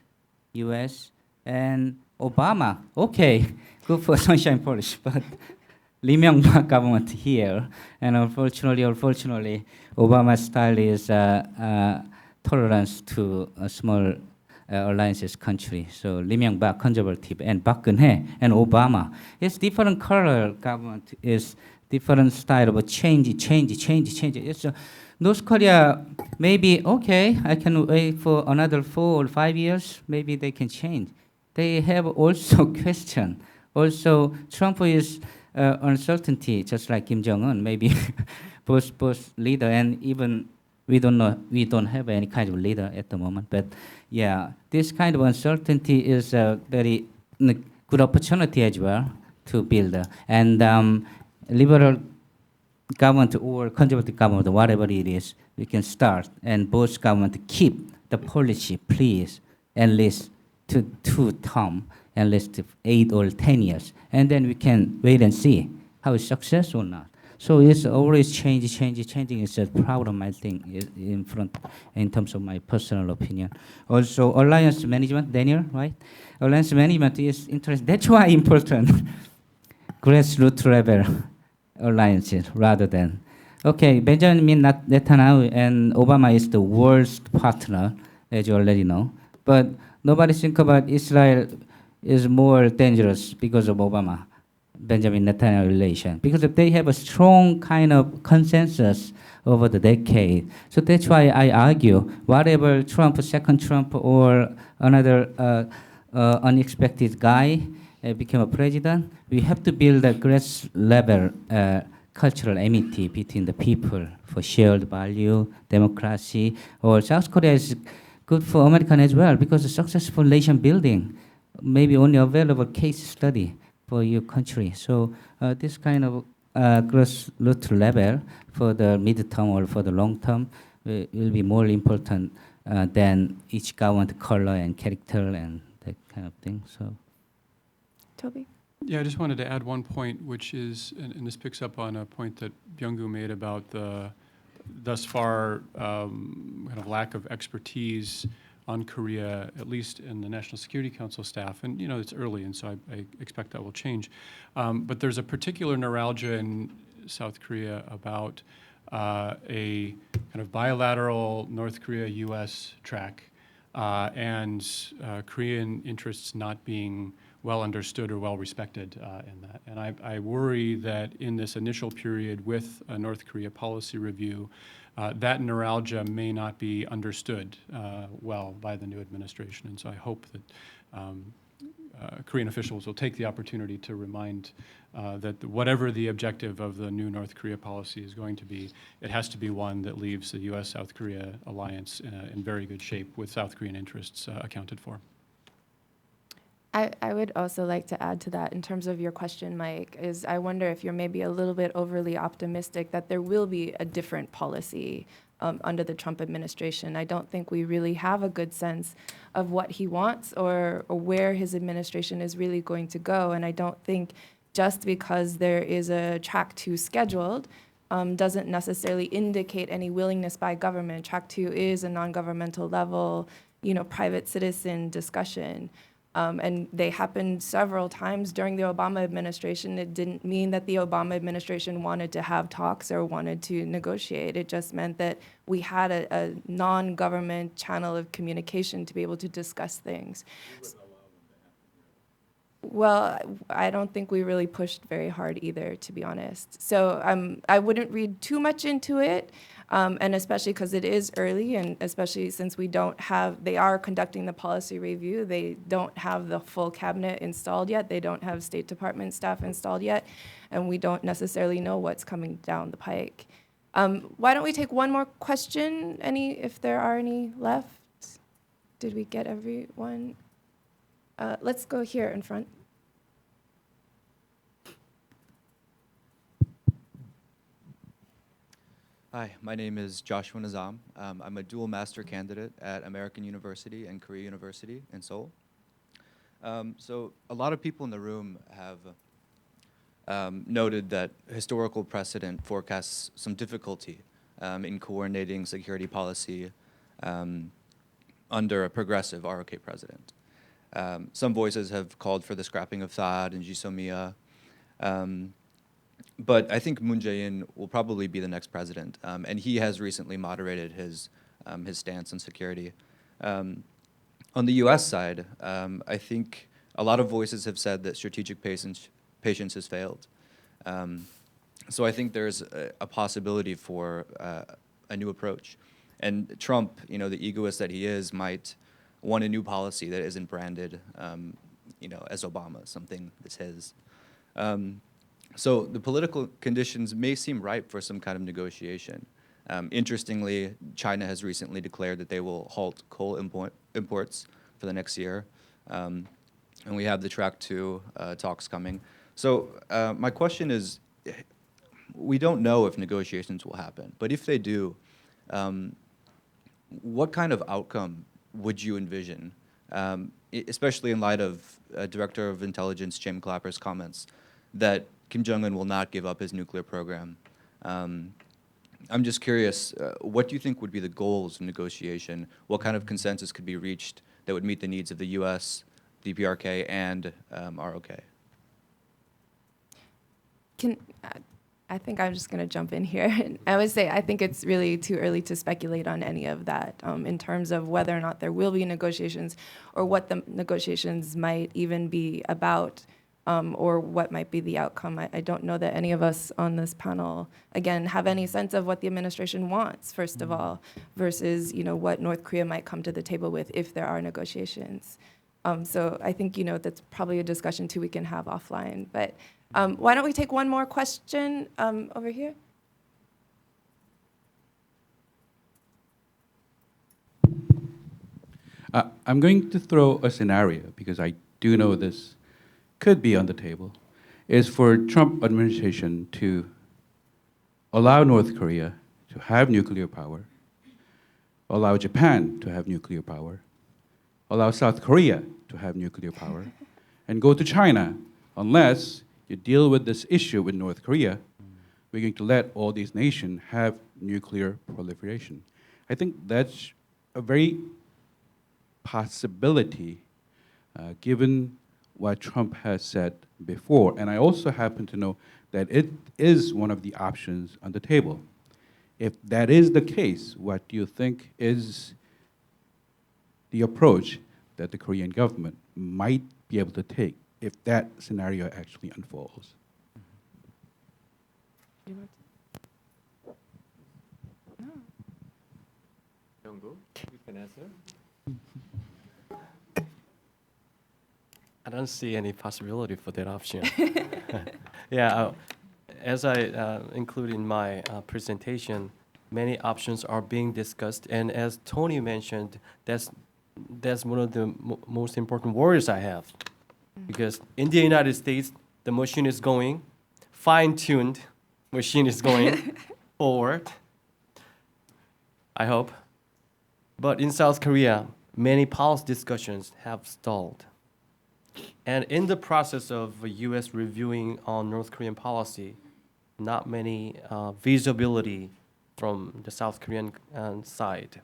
U.S., and Obama, okay, good for Sunshine Policy, but Lee Myung-bak government here, and unfortunately, Obama's style is tolerance to small alliances country. So Lee Myung-bak conservative, and Park Geun-hye and Obama. It's different color government, is different style of change. It's North Korea, maybe, okay, I can wait for another 4 or 5 years, maybe they can change. They have also question. Also, Trump is uncertainty, just like Kim Jong-un, maybe both leader, and even we don't know, we don't have any kind of leader at the moment. But yeah, this kind of uncertainty is a very good opportunity as well to build. And liberal government or conservative government, whatever it is, we can start. And both government keep the policy, please, at least to 2 terms, at least 8 or 10 years. And then we can wait and see how it's successful or not. So it's always changing. It's a problem, I think, in front, in terms of my personal opinion. Also, alliance management, Daniel, right? Alliance management is interesting. That's why important. Grassroots level alliances rather than. Okay, Benjamin Netanyahu and Obama is the worst partner, as you already know. But nobody think about Israel is more dangerous because of Obama. Benjamin Netanyahu relation, because they have a strong kind of consensus over the decade. So that's why I argue, whatever Trump, second Trump, or another unexpected guy became a president, we have to build a grass level cultural amity between the people for shared value, democracy. Or South Korea is good for American as well, because a successful nation building may be only available case study for your country. So this kind of grassroots level for the midterm or for the long term will be more important than each government color and character and that kind of thing. So, Toby? Yeah, I just wanted to add one point, which is, and this picks up on a point that Byung-gu made about the thus far kind of lack of expertise on Korea, at least in the National Security Council staff. And, it's early, and so I expect that will change. But there's a particular neuralgia in South Korea about a kind of bilateral North Korea-U.S. track and Korean interests not being well understood or well respected in that. And I worry that in this initial period with a North Korea policy review, that neuralgia may not be understood well by the new administration. And so I hope that Korean officials will take the opportunity to remind that whatever the objective of the new North Korea policy is going to be, it has to be one that leaves the U.S.-South Korea alliance in very good shape with South Korean interests accounted for. I would also like to add to that in terms of your question, Mike, is I wonder if you're maybe a little bit overly optimistic that there will be a different policy under the Trump administration. I don't think we really have a good sense of what he wants or where his administration is really going to go. And I don't think just because there is a track 2 scheduled doesn't necessarily indicate any willingness by government. Track 2 is a non-governmental level, private citizen discussion. And they happened several times during the Obama administration. It didn't mean that the Obama administration wanted to have talks or wanted to negotiate. It just meant that we had a non-government channel of communication to be able to discuss things. Well, I don't think we really pushed very hard either, to be honest. So I wouldn't read too much into it. And especially because it is early, and especially since they are conducting the policy review, they don't have the full cabinet installed yet, they don't have State Department staff installed yet, and we don't necessarily know what's coming down the pike. Why don't we take one more question, if there are any left? Did we get everyone? Let's go here in front. Hi, my name is Joshua Nizam. I'm a dual master candidate at American University and Korea-U in Seoul. So a lot of people in the room have noted that historical precedent forecasts some difficulty in coordinating security policy under a progressive ROK president. Some voices have called for the scrapping of THAAD and Jisomiya. But I think Moon Jae-in will probably be the next president, and he has recently moderated his stance on security. On the U.S. side, I think a lot of voices have said that strategic patience has failed. So I think there's a possibility for a new approach. And Trump, the egoist that he is, might want a new policy that isn't branded, as Obama, something that's his. So the political conditions may seem ripe for some kind of negotiation. Interestingly, China has recently declared that they will halt coal imports for the next year. And we have the Track 2 talks coming. So my question is, we don't know if negotiations will happen, but if they do, what kind of outcome would you envision, especially in light of Director of Intelligence Jim Clapper's comments that Kim Jong-un will not give up his nuclear program? I'm just curious, what do you think would be the goals of negotiation? What kind of consensus could be reached that would meet the needs of the U.S., DPRK, and ROK? I think I'm just going to jump in here. I would say I think it's really too early to speculate on any of that in terms of whether or not there will be negotiations or what the negotiations might even be about. or what might be the outcome. I don't know that any of us on this panel, again, have any sense of what the administration wants, first of all, versus what North Korea might come to the table with if there are negotiations. So I think that's probably a discussion too we can have offline. But why don't we take one more question over here? I'm going to throw a scenario because I do know this could be on the table, is for Trump administration to allow North Korea to have nuclear power, allow Japan to have nuclear power, allow South Korea to have nuclear power, and go to China. Unless you deal with this issue with North Korea, we're going to let all these nations have nuclear proliferation. I think that's a very possibility given what Trump has said before. And I also happen to know that it is one of the options on the table. If that is the case, what do you think is the approach that the Korean government might be able to take if that scenario actually unfolds? Young-gu, you can answer. I don't see any possibility for that option. Yeah, as I include in my presentation, many options are being discussed, and as Tony mentioned, that's one of the most important worries I have, because in the United States, the machine is going, fine-tuned machine is going forward, I hope. But in South Korea, many policy discussions have stalled. And in the process of U.S. reviewing on North Korean policy, not many visibility from the South Korean side.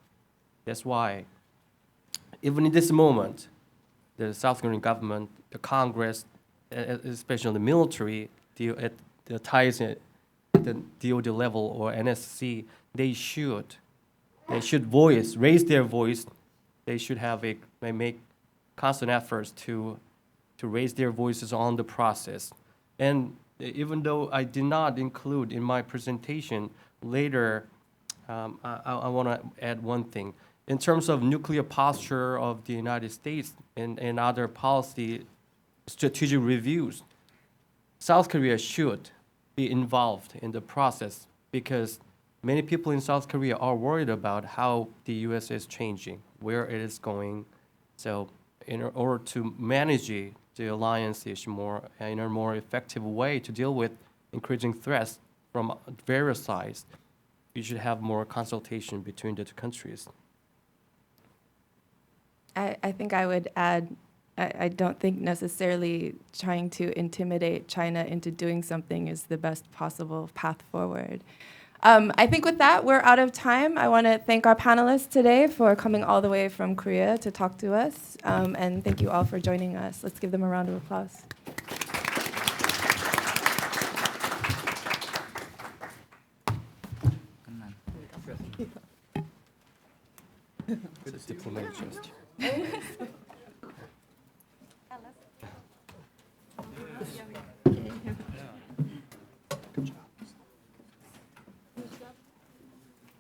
That's why, even in this moment, the South Korean government, the Congress, especially the military, at the ties at the DoD level or NSC, they should raise their voice. They should make constant efforts to raise their voices on the process. And even though I did not include in my presentation, later I want to add one thing. In terms of nuclear posture of the United States and other policy strategic reviews, South Korea should be involved in the process because many people in South Korea are worried about how the U.S. is changing, where it is going. So in order to manage the alliance issue in a more effective way to deal with increasing threats from various sides, you should have more consultation between the two countries. I think I would add, I don't think necessarily trying to intimidate China into doing something is the best possible path forward. I think with that, we're out of time. I want to thank our panelists today for coming all the way from Korea to talk to us. And thank you all for joining us. Let's give them a round of applause. It's a diplomatic gesture.